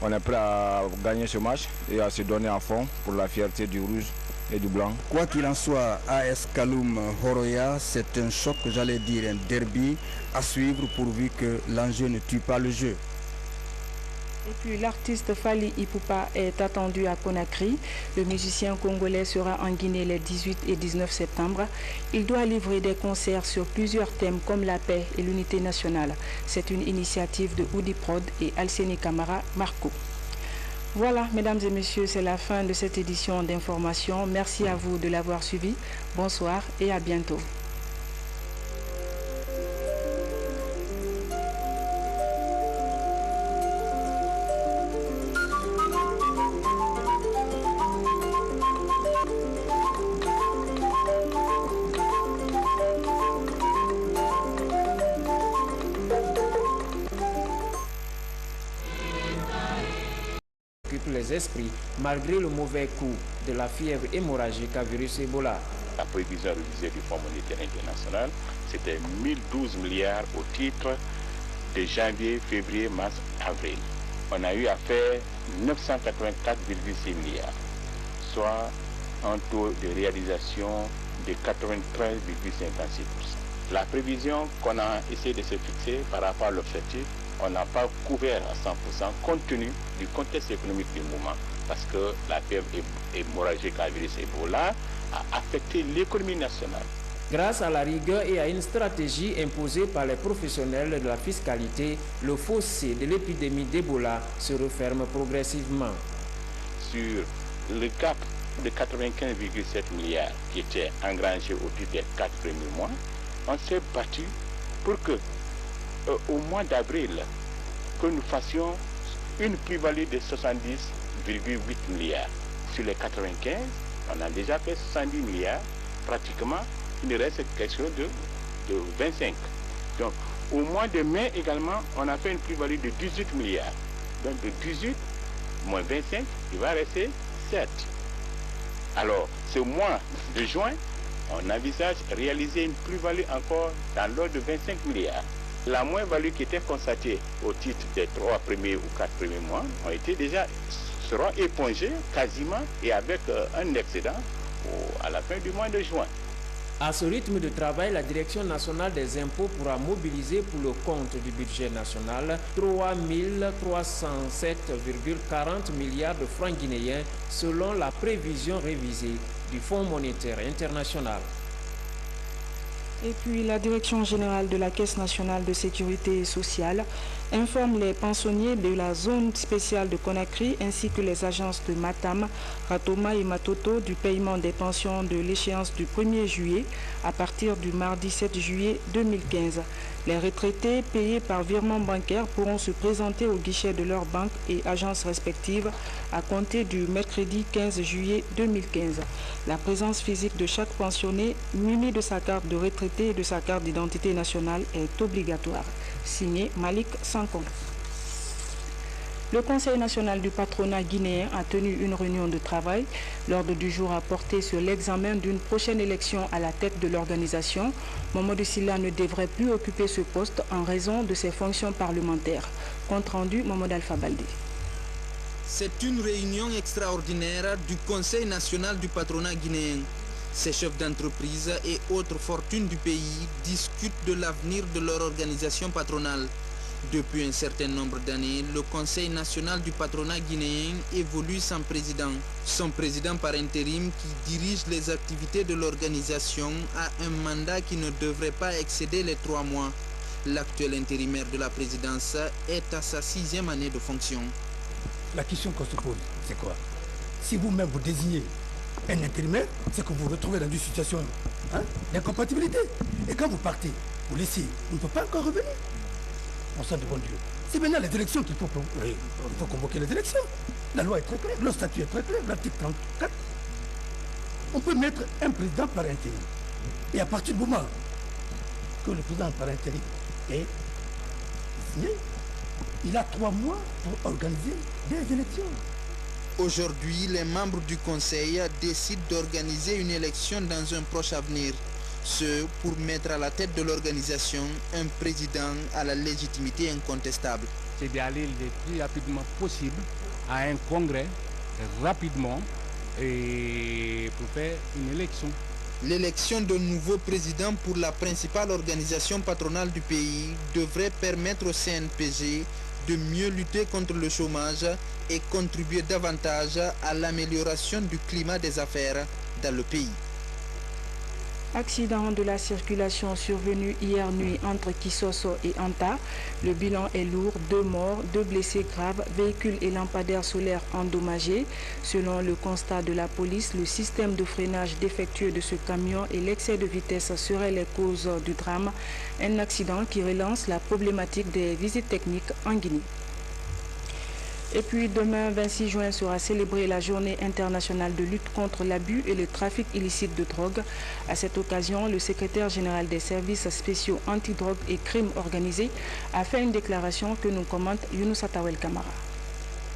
On est prêt à gagner ce match et à se donner à fond pour la fierté du rouge et du blanc. Quoi qu'il en soit, AS Kaloum Horeya, c'est un choc, j'allais dire un derby à suivre pourvu que l'enjeu ne tue pas le jeu. Et puis l'artiste Fally Ipupa est attendu à Conakry. Le musicien congolais sera en Guinée les 18 et 19 septembre. Il doit livrer des concerts sur plusieurs thèmes comme la paix et l'unité nationale. C'est une initiative de Oudi Prod et Alseni Camara Marco. Voilà, mesdames et messieurs, c'est la fin de cette édition d'information. Merci à vous de l'avoir suivi. Bonsoir et à bientôt. Les esprits malgré le mauvais coup de la fièvre hémorragique à virus Ebola. La prévision révisée du Fonds monétaire international, c'était 1012 milliards au titre de janvier, février, mars, avril. On a eu à faire 984,6 milliards, soit un taux de réalisation de 93,56%. La prévision qu'on a essayé de se fixer par rapport à l'objectif, on n'a pas couvert à 100% compte tenu du contexte économique du moment, parce que la période hémorragique à virus Ebola a affecté l'économie nationale. Grâce à la rigueur et à une stratégie imposée par les professionnels de la fiscalité, le fossé de l'épidémie d'Ebola se referme progressivement. Sur le cap de 95,7 milliards qui était engrangé au titre des 4 premiers mois, on s'est battu pour que, au mois d'avril, que nous fassions une plus-value de 70,8 milliards. Sur les 95, on a déjà fait 70 milliards, pratiquement, il reste quelque chose de 25. Donc, au mois de mai également, on a fait une plus-value de 18 milliards. Donc, de 18 moins 25, il va rester 7. Alors, ce mois de juin, on envisage réaliser une plus-value encore dans l'ordre de 25 milliards. La moins-value qui était constatée au titre des 3 premiers ou 4 premiers mois seront épongées quasiment et avec un excédent à la fin du mois de juin. À ce rythme de travail, la Direction nationale des impôts pourra mobiliser pour le compte du budget national 3 307,40 milliards de francs guinéens selon la prévision révisée du Fonds monétaire international. Et puis la Direction générale de la Caisse nationale de sécurité sociale informe les pensionniers de la zone spéciale de Conakry ainsi que les agences de Matam, Ratoma et Matoto du paiement des pensions de l'échéance du 1er juillet à partir du mardi 7 juillet 2015. Les retraités payés par virement bancaire pourront se présenter au guichet de leurs banques et agences respectives à compter du mercredi 15 juillet 2015. La présence physique de chaque pensionné muni de sa carte de retraité et de sa carte d'identité nationale est obligatoire. Signé Malik Sankom. Le Conseil national du patronat guinéen a tenu une réunion de travail. L'ordre du jour a porté sur l'examen d'une prochaine élection à la tête de l'organisation. Mamadou Sylla ne devrait plus occuper ce poste en raison de ses fonctions parlementaires. Compte rendu, Mamadou Alpha Baldé. C'est une réunion extraordinaire du Conseil national du patronat guinéen. Ces chefs d'entreprise et autres fortunes du pays discutent de l'avenir de leur organisation patronale. Depuis un certain nombre d'années, le Conseil national du patronat guinéen évolue sans président. Son président par intérim qui dirige les activités de l'organisation a un mandat qui ne devrait pas excéder les 3 mois. L'actuel intérimaire de la présidence est à sa 6e année de fonction. La question qu'on se pose, c'est quoi? Si vous-même vous désignez un intérimaire, c'est que vous vous retrouvez dans une situation d'incompatibilité. Et quand vous partez, vous laissez, on ne peut pas encore revenir. On sent de bon Dieu. C'est maintenant les élections qu'il faut convoquer les élections. La loi est très claire, le statut est très clair, l'article 34. On peut mettre un président par intérim. Et à partir du moment que le président par intérim est signé, il a 3 mois pour organiser des élections. Aujourd'hui, les membres du Conseil décident d'organiser une élection dans un proche avenir. Ce pour mettre à la tête de l'organisation un président à la légitimité incontestable. C'est d'aller le plus rapidement possible à un congrès, rapidement, et pour faire une élection. L'élection d'un nouveau président pour la principale organisation patronale du pays devrait permettre au CNPG de mieux lutter contre le chômage et contribuer davantage à l'amélioration du climat des affaires dans le pays. Accident de la circulation survenu hier nuit entre Kisosso et Anta. Le bilan est lourd, 2 morts, 2 blessés graves, véhicules et lampadaires solaires endommagés. Selon le constat de la police, le système de freinage défectueux de ce camion et l'excès de vitesse seraient les causes du drame. Un accident qui relance la problématique des visites techniques en Guinée. Et puis demain, 26 juin, sera célébrée la journée internationale de lutte contre l'abus et le trafic illicite de drogue. À cette occasion, le secrétaire général des services spéciaux antidrogue et crimes organisés a fait une déclaration que nous commente Younous Atawel Kamara.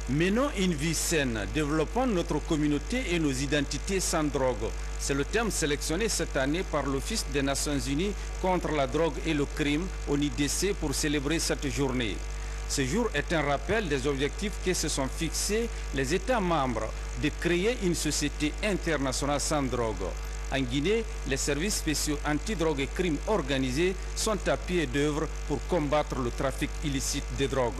Menons une vie saine, développons notre communauté et nos identités sans drogue. C'est le terme sélectionné cette année par l'Office des Nations Unies contre la drogue et le crime, ONIDC, pour célébrer cette journée. Ce jour est un rappel des objectifs que se sont fixés les États membres de créer une société internationale sans drogue. En Guinée, les services spéciaux anti-drogue et crimes organisés sont à pied d'œuvre pour combattre le trafic illicite de drogue.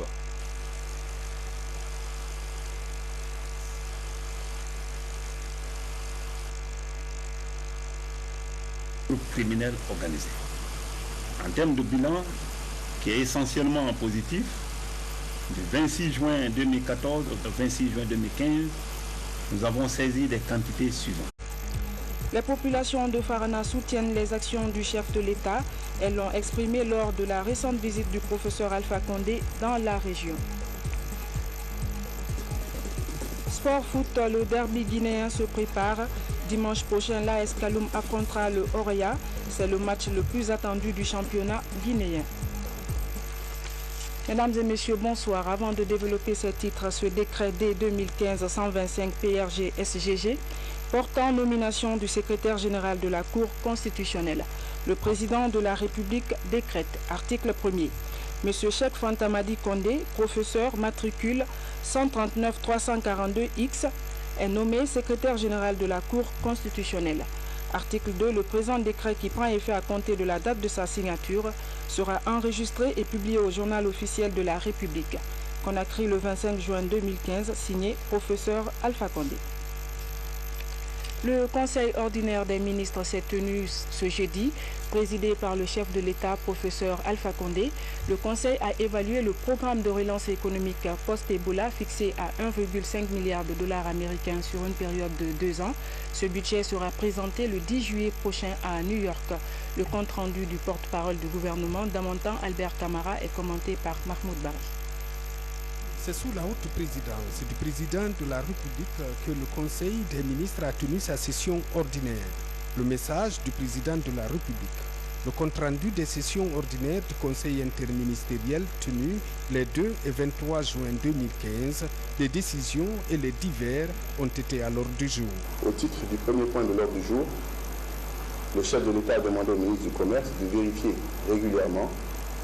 Criminel organisé. En termes de bilan, qui est essentiellement positif, du 26 juin 2014 au 26 juin 2015, nous avons saisi des quantités suivantes. Les populations de Farana soutiennent les actions du chef de l'État. Elles l'ont exprimé lors de la récente visite du professeur Alpha Condé dans la région. Sport foot, le derby guinéen se prépare. Dimanche prochain, l'AS Kaloum affrontera le Orea. C'est le match le plus attendu du championnat guinéen. Mesdames et messieurs, bonsoir. Avant de développer ces titres, ce décret D 2015-125 PRG-SGG portant nomination du secrétaire général de la Cour constitutionnelle. Le président de la République décrète, article 1er. Monsieur Cheikh Fantamadi Condé, professeur matricule 139-342X, est nommé secrétaire général de la Cour constitutionnelle. Article 2. Le présent décret qui prend effet à compter de la date de sa signature sera enregistré et publié au journal officiel de la République. Conakry le 25 juin 2015, signé professeur Alpha Condé. Le Conseil ordinaire des ministres s'est tenu ce jeudi, présidé par le chef de l'État, professeur Alpha Condé. Le Conseil a évalué le programme de relance économique post-Ebola fixé à 1,5 milliard de dollars américains sur une période de 2 ans. Ce budget sera présenté le 10 juillet prochain à New York. Le compte-rendu du porte-parole du gouvernement, Damontan Albert Camara, est commenté par Mahmoud Barry. C'est sous la haute présidence du président de la République que le Conseil des ministres a tenu sa session ordinaire. Le message du président de la République. Le compte-rendu des sessions ordinaires du Conseil interministériel tenu les 2 et 23 juin 2015, les décisions et les divers ont été à l'ordre du jour. Au titre du premier point de l'ordre du jour, le chef de l'État a demandé au ministre du Commerce de vérifier régulièrement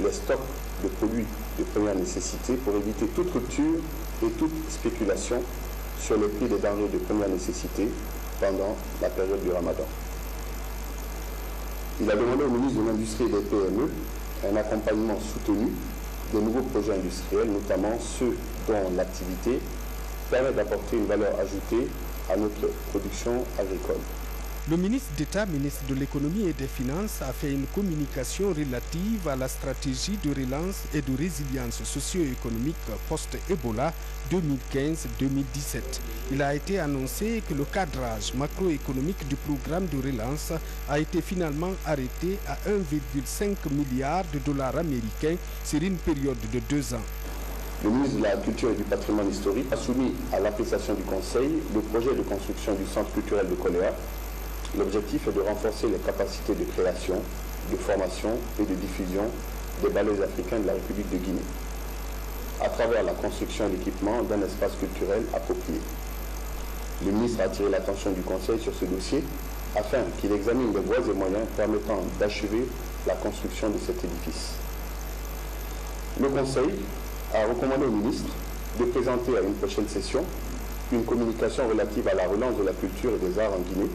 les stocks de produits de première nécessité pour éviter toute rupture et toute spéculation sur les prix des denrées de première nécessité pendant la période du Ramadan. Il a demandé au ministre de l'Industrie et des PME un accompagnement soutenu des nouveaux projets industriels, notamment ceux dont l'activité permet d'apporter une valeur ajoutée à notre production agricole. Le ministre d'État, ministre de l'Économie et des Finances, a fait une communication relative à la stratégie de relance et de résilience socio-économique post-Ebola 2015-2017. Il a été annoncé que le cadrage macroéconomique du programme de relance a été finalement arrêté à 1,5 milliard de dollars américains sur une période de 2 ans. Le ministre de la Culture et du Patrimoine historique a soumis à l'appréciation du Conseil le projet de construction du centre culturel de Koléa. L'objectif est de renforcer les capacités de création, de formation et de diffusion des ballets africains de la République de Guinée, à travers la construction et l'équipement d'un espace culturel approprié. Le ministre a attiré l'attention du Conseil sur ce dossier afin qu'il examine les voies et moyens permettant d'achever la construction de cet édifice. Le Conseil a recommandé au ministre de présenter à une prochaine session une communication relative à la relance de la culture et des arts en Guinée.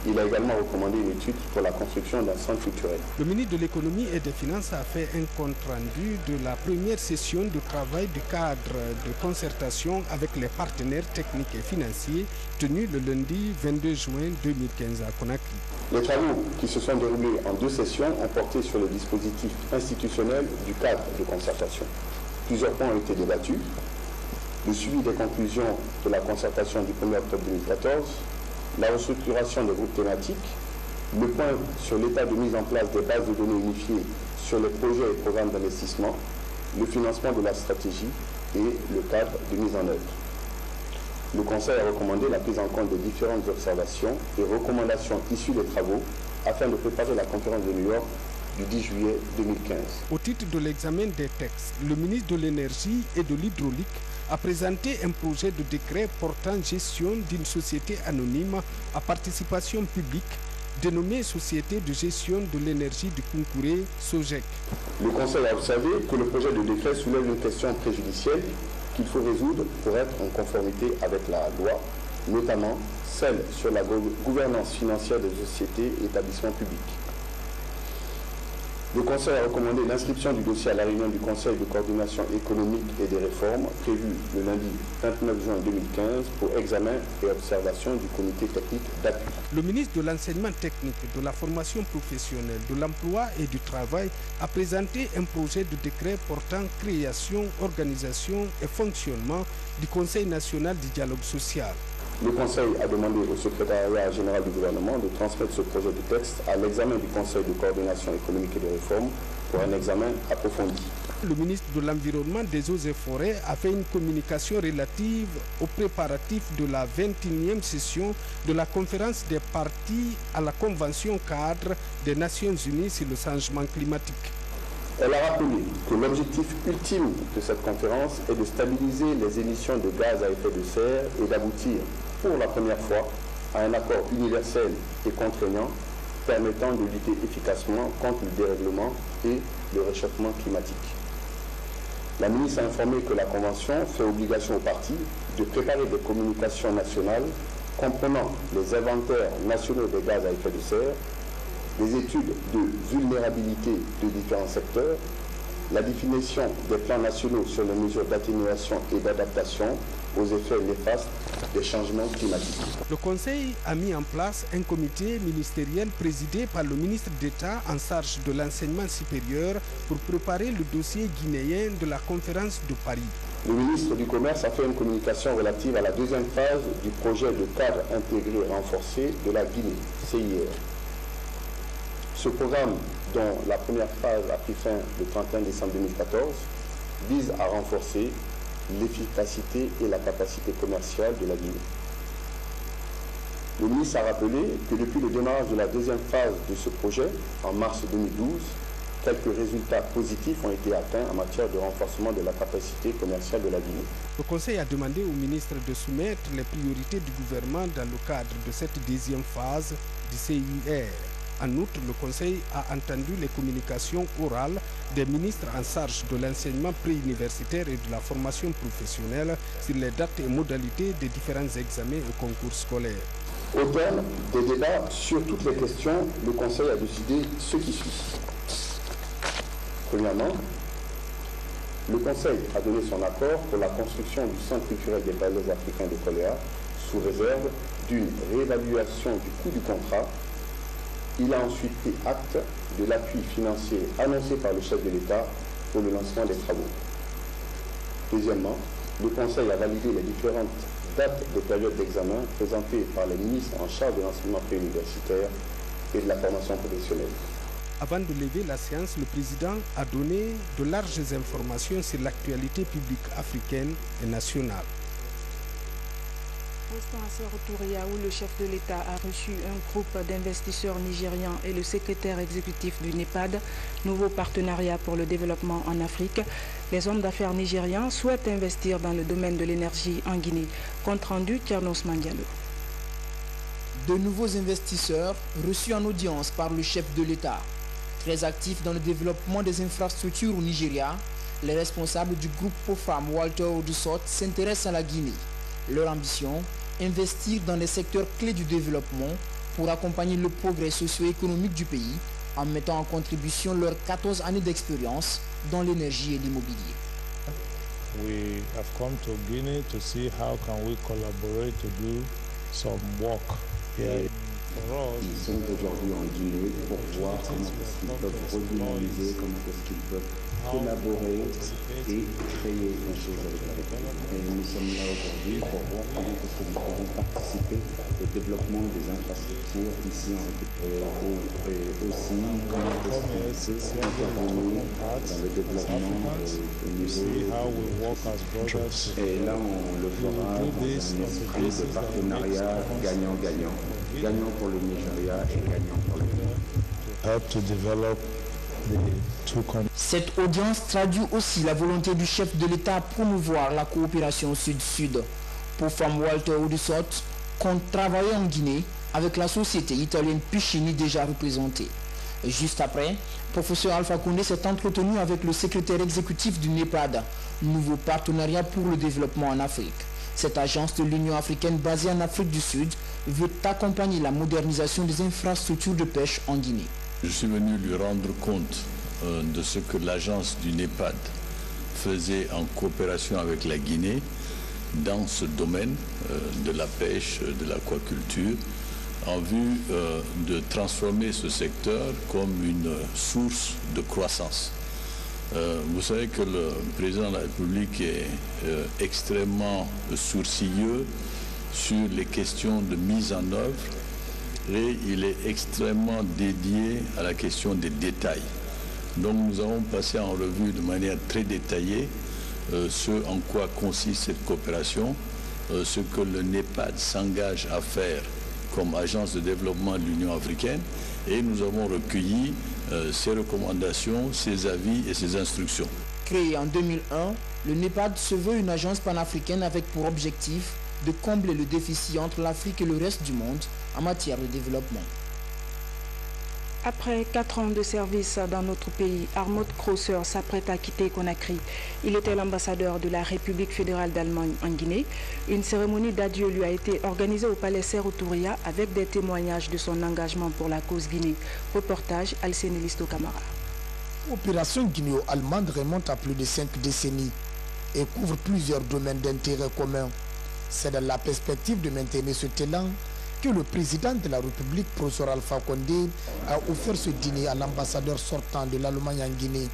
Il a également recommandé une étude pour la construction d'un centre culturel. Le ministre de l'Économie et des Finances a fait un compte-rendu de la première session de travail du cadre de concertation avec les partenaires techniques et financiers tenue le lundi 22 juin 2015 à Conakry. Les travaux qui se sont déroulés en 2 sessions ont porté sur le dispositif institutionnel du cadre de concertation. Plusieurs points ont été débattus. Le suivi des conclusions de la concertation du 1er octobre 2014, la restructuration des groupes thématiques, le point sur l'état de mise en place des bases de données unifiées sur les projets et programmes d'investissement, le financement de la stratégie et le cadre de mise en œuvre. Le Conseil a recommandé la prise en compte des différentes observations et recommandations issues des travaux afin de préparer la conférence de New York du 10 juillet 2015. Au titre de l'examen des textes, le ministre de l'Énergie et de l'Hydraulique a présenté un projet de décret portant gestion d'une société anonyme à participation publique dénommée Société de gestion de l'énergie du Kunkuré, SOGEC. Le Conseil a observé que le projet de décret soulève une question préjudicielle qu'il faut résoudre pour être en conformité avec la loi, notamment celle sur la gouvernance financière des sociétés et établissements publics. Le Conseil a recommandé l'inscription du dossier à la réunion du Conseil de coordination économique et des réformes prévue le lundi 29 juin 2015 pour examen et observation du comité technique d'appui. Le ministre de l'Enseignement technique, de la formation professionnelle, de l'emploi et du travail a présenté un projet de décret portant création, organisation et fonctionnement du Conseil national du dialogue social. Le Conseil a demandé au secrétariat général du gouvernement de transmettre ce projet de texte à l'examen du Conseil de coordination économique et de réforme pour un examen approfondi. Le ministre de l'Environnement, des Eaux et Forêts a fait une communication relative aux préparatifs de la 21e session de la conférence des parties à la Convention cadre des Nations Unies sur le changement climatique. Elle a rappelé que l'objectif ultime de cette conférence est de stabiliser les émissions de gaz à effet de serre et d'aboutir pour la première fois à un accord universel et contraignant permettant de lutter efficacement contre le dérèglement et le réchauffement climatique. La ministre a informé que la Convention fait obligation aux parties de préparer des communications nationales comprenant les inventaires nationaux des gaz à effet de serre, les études de vulnérabilité de différents secteurs, la définition des plans nationaux sur les mesures d'atténuation et d'adaptation aux effets néfastes des changements climatiques. Le Conseil a mis en place un comité ministériel présidé par le ministre d'État en charge de l'enseignement supérieur pour préparer le dossier guinéen de la conférence de Paris. Le ministre du Commerce a fait une communication relative à la deuxième phase du projet de cadre intégré et renforcé de la Guinée, CIR. Ce programme, dont la première phase a pris fin le 31 décembre 2014, vise à renforcer l'efficacité et la capacité commerciale de la Guinée. Le ministre a rappelé que depuis le démarrage de la deuxième phase de ce projet, en mars 2012, quelques résultats positifs ont été atteints en matière de renforcement de la capacité commerciale de la Guinée. Le Conseil a demandé au ministre de soumettre les priorités du gouvernement dans le cadre de cette deuxième phase du CIR. En outre, le Conseil a entendu les communications orales des ministres en charge de l'enseignement préuniversitaire et de la formation professionnelle sur les dates et modalités des différents examens et concours scolaires. Au terme des débats sur toutes les questions, le Conseil a décidé ce qui suit. Premièrement, le Conseil a donné son accord pour la construction du Centre culturel des palais africains de Koléa sous réserve d'une réévaluation du coût du contrat. Il a ensuite pris acte de l'appui financier annoncé par le chef de l'État pour le lancement des travaux. Deuxièmement, le Conseil a validé les différentes dates des périodes d'examen présentées par les ministres en charge de l'enseignement préuniversitaire et de la formation professionnelle. Avant de lever la séance, le président a donné de larges informations sur l'actualité publique africaine et nationale. Restant à Séroutoria, où le chef de l'État a reçu un groupe d'investisseurs nigérians et le secrétaire exécutif du NEPAD, nouveau partenariat pour le développement en Afrique, les hommes d'affaires nigérians souhaitent investir dans le domaine de l'énergie en Guinée. Compte rendu, Tchernos Mandialo. De nouveaux investisseurs reçus en audience par le chef de l'État. Très actifs dans le développement des infrastructures au Nigeria, les responsables du groupe POFAM Walter Odusot s'intéressent à la Guinée. Leur ambition, investir dans les secteurs clés du développement pour accompagner le progrès socio-économique du pays en mettant en contribution leurs 14 années d'expérience dans l'énergie et l'immobilier. We have come to Guinea to see how can we collaborate to do some work here. Ils sont aujourd'hui en Guinée pour voir comment est-ce qu'ils peuvent redynamiser, comment est-ce qu'ils peuvent collaborer et créer des choses avec la République. Et nous sommes là aujourd'hui pour voir comment est-ce que nous pouvons participer au développement des infrastructures ici en République. Et aussi comment est-ce qu'on peut intervenir dans le développement au niveau et là on le fera dans un esprit de partenariat gagnant-gagnant. Gagnant pour le Nigeria et gagnant pour le Guinée. Cette audience traduit aussi la volonté du chef de l'État à promouvoir la coopération sud-sud. Pour Femme Walter Odusot, compte travailler en Guinée avec la société italienne Piscini déjà représentée. Et juste après, professeur Alpha Condé s'est entretenu avec le secrétaire exécutif du NEPAD, nouveau partenariat pour le développement en Afrique. Cette agence de l'Union africaine basée en Afrique du Sud veut accompagner la modernisation des infrastructures de pêche en Guinée. Je suis venu lui rendre compte de ce que l'agence du NEPAD faisait en coopération avec la Guinée dans ce domaine de la pêche, de l'aquaculture, en vue de transformer ce secteur comme une source de croissance. Vous savez que le président de la République est extrêmement sourcilleux sur les questions de mise en œuvre et il est extrêmement dédié à la question des détails. Donc nous avons passé en revue de manière très détaillée ce en quoi consiste cette coopération, ce que le NEPAD s'engage à faire comme agence de développement de l'Union africaine, et nous avons recueilli ses recommandations, ses avis et ses instructions. Créé en 2001, le NEPAD se veut une agence panafricaine avec pour objectif de combler le déficit entre l'Afrique et le reste du monde en matière de développement. Après 4 ans de service dans notre pays, Armod Kröser s'apprête à quitter Conakry. Il était l'ambassadeur de la République fédérale d'Allemagne en Guinée. Une cérémonie d'adieu lui a été organisée au palais Sékou Touré avec des témoignages de son engagement pour la cause Guinée. Reportage Alcéné Listo Camara. L'opération guinéo-allemande remonte à plus de 5 décennies et couvre plusieurs domaines d'intérêt commun. C'est dans la perspective de maintenir ce élan que le président de la République, professeur Alpha Condé, a offert ce dîner à l'ambassadeur sortant de l'Allemagne en Guinée.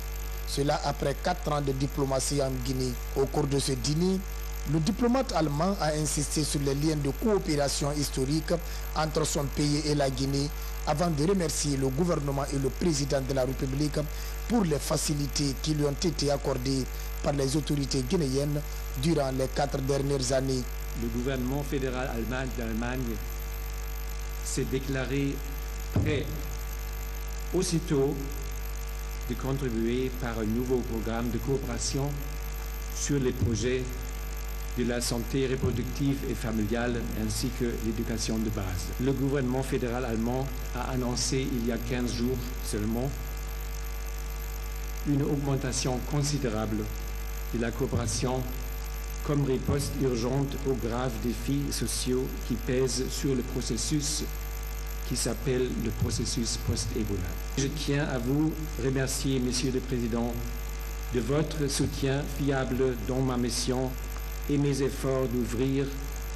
Cela après 4 ans de diplomatie en Guinée. Au cours de ce dîner, le diplomate allemand a insisté sur les liens de coopération historique entre son pays et la Guinée avant de remercier le gouvernement et le président de la République pour les facilités qui lui ont été accordées par les autorités guinéennes durant les 4 dernières années. Le gouvernement fédéral d'Allemagne s'est déclaré prêt aussitôt de contribuer par un nouveau programme de coopération sur les projets de la santé reproductive et familiale ainsi que l'éducation de base. Le gouvernement fédéral allemand a annoncé il y a 15 jours seulement une augmentation considérable de la coopération comme riposte urgente aux graves défis sociaux qui pèsent sur le processus qui s'appelle le processus post-Ebola. Je tiens à vous remercier, Monsieur le Président, de votre soutien fiable dans ma mission et mes efforts d'ouvrir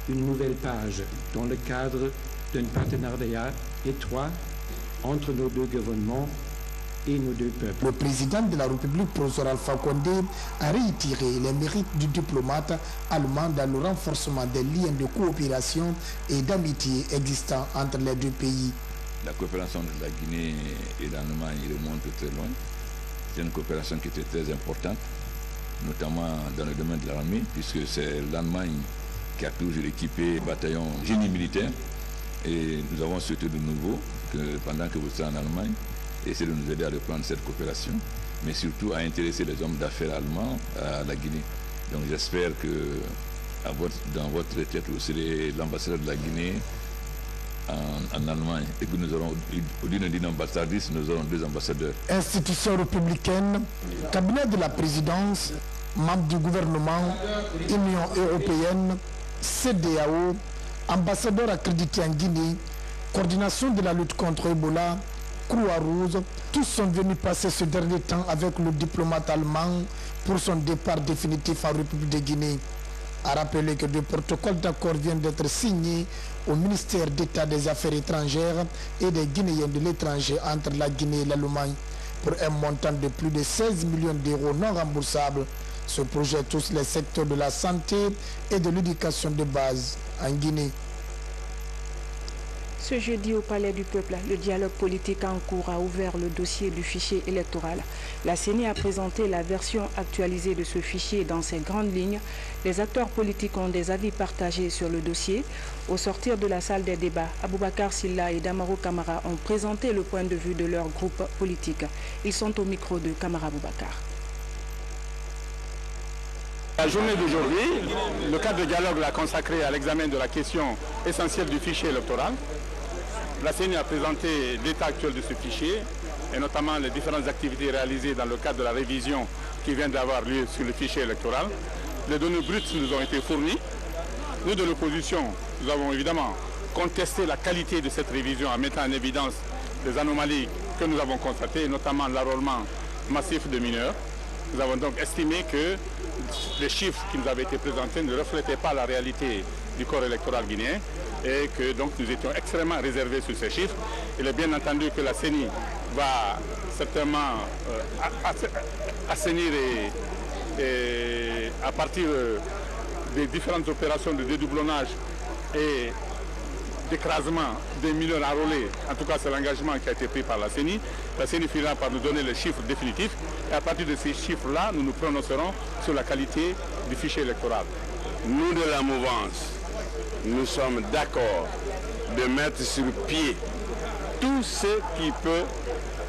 une nouvelle page dans le cadre d'un partenariat étroit entre nos deux gouvernements et nos deux peuples. Le président de la République, professeur Alpha Condé, a réitéré les mérites du diplomate allemand dans le renforcement des liens de coopération et d'amitié existants entre les deux pays. La coopération de la Guinée et de l'Allemagne remonte très loin. C'est une coopération qui était très importante, notamment dans le domaine de l'armée, puisque c'est l'Allemagne qui a toujours équipé le bataillon génie militaire. Et nous avons souhaité de nouveau que pendant que vous êtes en Allemagne, essayer de nous aider à reprendre cette coopération, mais surtout à intéresser les hommes d'affaires allemands à la Guinée. Donc j'espère que dans votre retraite, vous serez l'ambassadeur de la Guinée en Allemagne et que nous aurons, d'une ambassadrice, nous aurons 2 ambassadeurs. Institution républicaine, cabinet de la présidence, membre du gouvernement, Union européenne, CEDEAO, ambassadeur accrédité en Guinée, coordination de la lutte contre Ebola, Croix-Rouge, tous sont venus passer ce dernier temps avec le diplomate allemand pour son départ définitif en République de Guinée. A rappeler que des protocoles d'accord viennent d'être signés au ministère d'État des Affaires étrangères et des Guinéens de l'étranger entre la Guinée et l'Allemagne pour un montant de plus de 16 millions d'euros non remboursables. Ce projet touche les secteurs de la santé et de l'éducation de base en Guinée. Ce jeudi au Palais du Peuple, le dialogue politique en cours a ouvert le dossier du fichier électoral. La CENI a présenté la version actualisée de ce fichier dans ses grandes lignes. Les acteurs politiques ont des avis partagés sur le dossier. Au sortir de la salle des débats, Aboubakar Silla et Damaro Camara ont présenté le point de vue de leur groupe politique. Ils sont au micro de Camara Aboubakar. La journée d'aujourd'hui, le cadre de dialogue l'a consacré à l'examen de la question essentielle du fichier électoral. La CENI a présenté l'état actuel de ce fichier et notamment les différentes activités réalisées dans le cadre de la révision qui vient d'avoir lieu sur le fichier électoral. Les données brutes nous ont été fournies. Nous, de l'opposition, nous avons évidemment contesté la qualité de cette révision en mettant en évidence les anomalies que nous avons constatées, notamment l'enrôlement massif de mineurs. Nous avons donc estimé que les chiffres qui nous avaient été présentés ne reflétaient pas la réalité du corps électoral guinéen et que donc nous étions extrêmement réservés sur ces chiffres. Il est bien entendu que la CENI va certainement assainir et à partir des différentes opérations de dédoublonnage et d'écrasement des mineurs enrôlés, en tout cas c'est l'engagement qui a été pris par la CENI. La CENI finira par nous donner les chiffres définitifs et à partir de ces chiffres-là, nous nous prononcerons sur la qualité du fichier électoral. Nous de la mouvance, nous sommes d'accord de mettre sur pied tout ce qui peut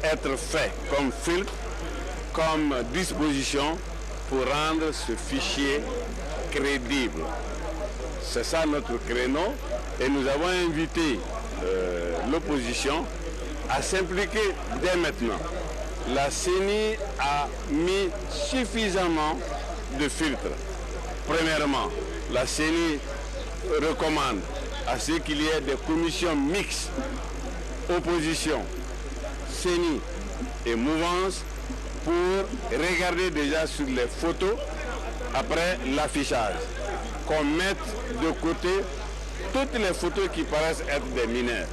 être fait comme filtre, comme disposition pour rendre ce fichier crédible. C'est ça notre créneau et nous avons invité l'opposition à s'impliquer dès maintenant. La CENI a mis suffisamment de filtres. Premièrement, la CENI recommande à ce qu'il y ait des commissions mixtes, opposition, CENI et mouvance, pour regarder déjà sur les photos après l'affichage, qu'on mette de côté toutes les photos qui paraissent être des mineurs.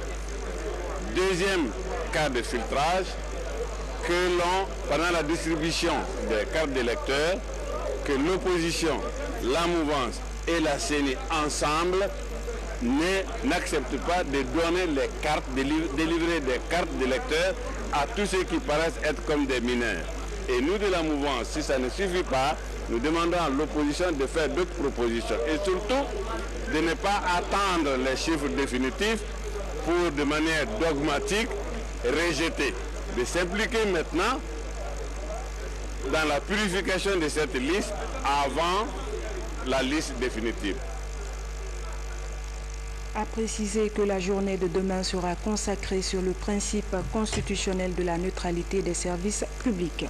Deuxième cas de filtrage, que l'on, pendant la distribution des cartes d'électeurs, que l'opposition, la mouvance et la CENI ensemble n'acceptent pas de donner les cartes, délivrer des cartes d'électeurs à tous ceux qui paraissent être comme des mineurs. Et nous de la mouvance, si ça ne suffit pas, nous demandons à l'opposition de faire d'autres propositions et surtout de ne pas attendre les chiffres définitifs pour de manière dogmatique rejeter, de s'impliquer maintenant dans la purification de cette liste avant la liste définitive. A précisé que la journée de demain sera consacrée sur le principe constitutionnel de la neutralité des services publics.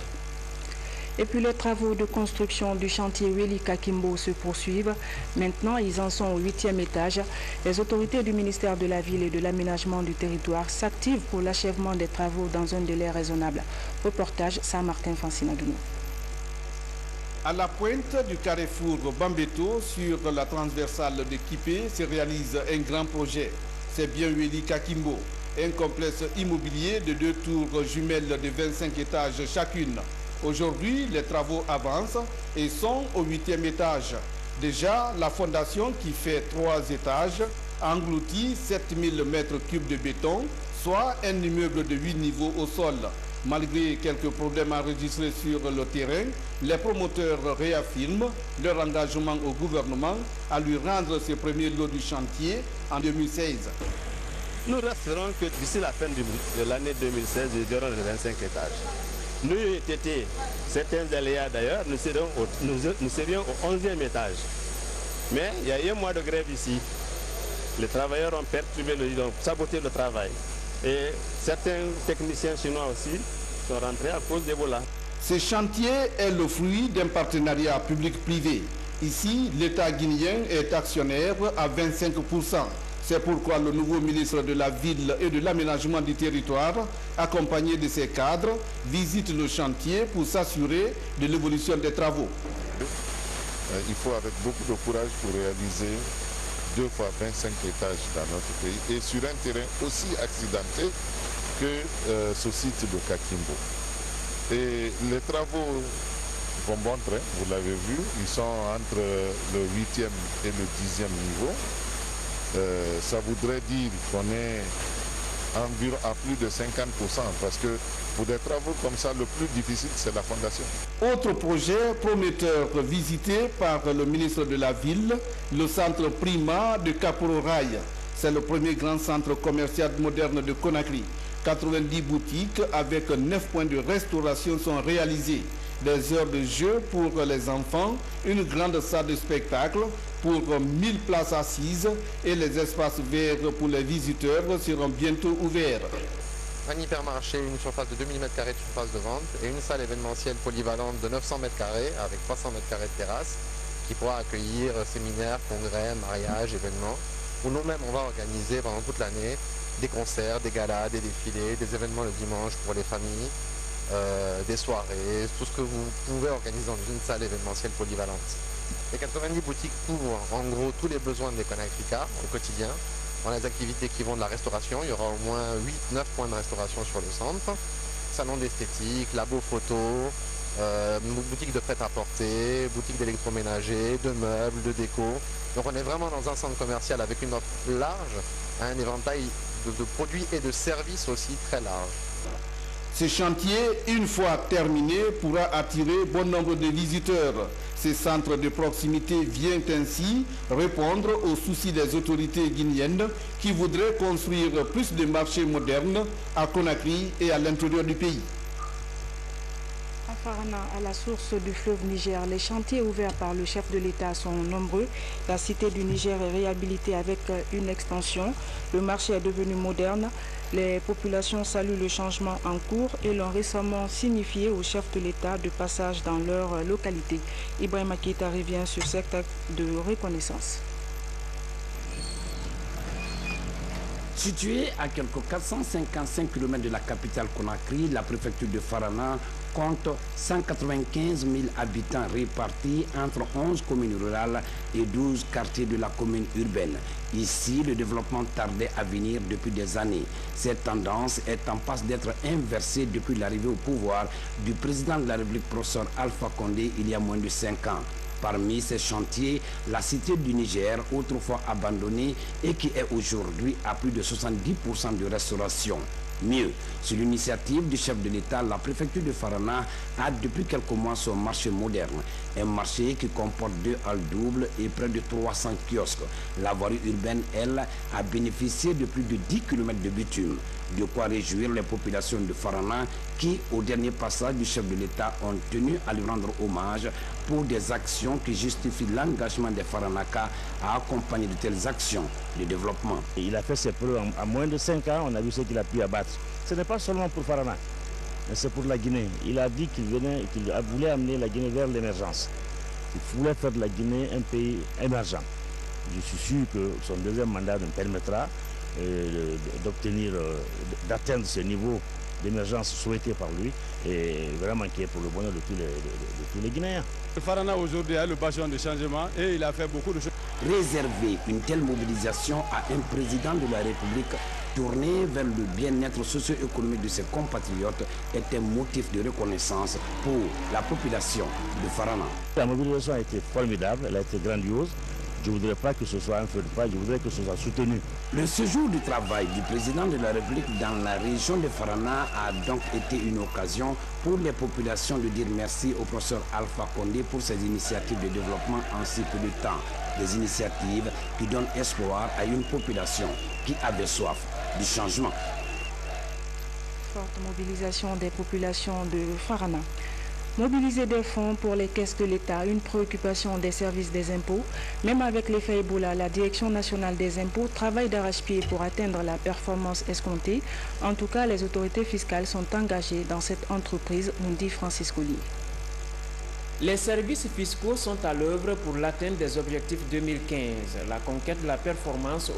Et puis les travaux de construction du chantier Weli Kakimbo se poursuivent. Maintenant, ils en sont au 8e étage. Les autorités du ministère de la Ville et de l'Aménagement du Territoire s'activent pour l'achèvement des travaux dans un délai raisonnable. Reportage Saint-Martin Fancinagno. À la pointe du carrefour Bambeto, sur la transversale de Kipé, se réalise un grand projet. C'est bien Weli Kakimbo, un complexe immobilier de 2 tours jumelles de 25 étages chacune. Aujourd'hui, les travaux avancent et sont au 8e étage. Déjà, la fondation qui fait 3 étages engloutit 7000 m3 de béton, soit un immeuble de 8 niveaux au sol. Malgré quelques problèmes enregistrés sur le terrain, les promoteurs réaffirment leur engagement au gouvernement à lui rendre ses premiers lots du chantier en 2016. Nous resterons que d'ici la fin de l'année 2016, nous aurons les 25 étages. Nous, UTT, certains aléas d'ailleurs, nous serions au 11e étage. Mais il y a eu un mois de grève ici. Les travailleurs ont perturbé, ils ont saboté le travail. Et certains techniciens chinois aussi sont rentrés à cause d'Ebola. Ce chantier est le fruit d'un partenariat public-privé. Ici, l'État guinéen est actionnaire à 25%. C'est pourquoi le nouveau ministre de la Ville et de l'Aménagement du Territoire, accompagné de ses cadres, visite le chantier pour s'assurer de l'évolution des travaux. Il faut avec beaucoup de courage pour réaliser 2 fois 25 étages dans notre pays et sur un terrain aussi accidenté que ce site de Kakimbo. Et les travaux vont bon train, vous l'avez vu, ils sont entre le 8e et le 10e niveau. Ça voudrait dire qu'on est environ à plus de 50% parce que pour des travaux comme ça, le plus difficile, c'est la fondation. Autre projet prometteur visité par le ministre de la Ville, le centre Prima de Kapororaï. C'est le premier grand centre commercial moderne de Conakry. 90 boutiques avec 9 points de restauration sont réalisés. des heures de jeu pour les enfants, une grande salle de spectacle pour 1000 places assises et les espaces verts pour les visiteurs seront bientôt ouverts. Un hypermarché, une surface de 2000 m² de surface de vente et une salle événementielle polyvalente de 900 m² avec 300 m² de terrasse qui pourra accueillir séminaires, congrès, mariages, événements, où nous-mêmes on va organiser pendant toute l'année des concerts, des galas, des défilés, des événements le dimanche pour les familles, des soirées, tout ce que vous pouvez organiser dans une salle événementielle polyvalente. Les 90 boutiques couvrent en gros tous les besoins des Conakry au quotidien. Dans les activités qui vont de la restauration, il y aura au moins 8-9 points de restauration sur le centre. Salon d'esthétique, labo photo, boutique de prêt-à-porter, boutique d'électroménager, de meubles, de déco. Donc on est vraiment dans un centre commercial avec une offre large, un éventail de produits et de services aussi très large. Ce chantier, une fois terminé, pourra attirer bon nombre de visiteurs. Ces centres de proximité viennent ainsi répondre aux soucis des autorités guinéennes qui voudraient construire plus de marchés modernes à Conakry et à l'intérieur du pays. À Farana, à la source du fleuve Niger, les chantiers ouverts par le chef de l'État sont nombreux. La cité du Niger est réhabilitée avec une extension. Le marché est devenu moderne. Les populations saluent le changement en cours et l'ont récemment signifié au chef de l'État de passage dans leur localité. Ibrahima Keita revient sur cet acte de reconnaissance. Située à quelques 455 km de la capitale Conakry, la préfecture de Farana compte 195 000 habitants répartis entre 11 communes rurales et 12 quartiers de la commune urbaine. Ici, le développement tardait à venir depuis des années. Cette tendance est en passe d'être inversée depuis l'arrivée au pouvoir du président de la République, professeur Alpha Condé, il y a moins de 5 ans. Parmi ces chantiers, la cité du Niger, autrefois abandonnée et qui est aujourd'hui à plus de 70% de restauration. Mieux, sur l'initiative du chef de l'État, la préfecture de Farana a depuis quelques mois son marché moderne. Un marché qui comporte 2 halles doubles et près de 300 kiosques. La voirie urbaine, elle, a bénéficié de plus de 10 km de bitume. De quoi réjouir les populations de Farana qui, au dernier passage du chef de l'État, ont tenu à lui rendre hommage pour des actions qui justifient l'engagement des Faranaka à accompagner de telles actions de développement. Il a fait ses preuves en moins de 5 ans, on a vu ce qu'il a pu abattre. Ce n'est pas seulement pour Farana, mais c'est pour la Guinée. Il a dit qu'il voulait amener la Guinée vers l'émergence. Il voulait faire de la Guinée un pays émergent. Je suis sûr que son deuxième mandat nous permettra d'atteindre ce niveau d'émergence souhaité par lui et vraiment qui est pour le bonheur de tous les Guinéens. Farana aujourd'hui a le bastion de changement et il a fait beaucoup de choses. Réserver une telle mobilisation à un président de la République tourné vers le bien-être socio-économique de ses compatriotes est un motif de reconnaissance pour la population de Farana. La mobilisation a été formidable, elle a été grandiose. Je ne voudrais pas que ce soit un feu de paille, je voudrais que ce soit soutenu. Le séjour du travail du président de la République dans la région de Farana a donc été une occasion pour les populations de dire merci au professeur Alpha Condé pour ses initiatives de développement en si peu de temps. Des initiatives qui donnent espoir à une population qui avait soif du changement. Forte mobilisation des populations de Farana. Mobiliser des fonds pour les caisses de l'État, une préoccupation des services des impôts. Même avec l'effet Ebola, la Direction nationale des impôts travaille d'arrache-pied pour atteindre la performance escomptée. En tout cas, les autorités fiscales sont engagées dans cette entreprise, nous dit Francis Collier. Les services fiscaux sont à l'œuvre pour l'atteinte des objectifs 2015. La conquête de la performance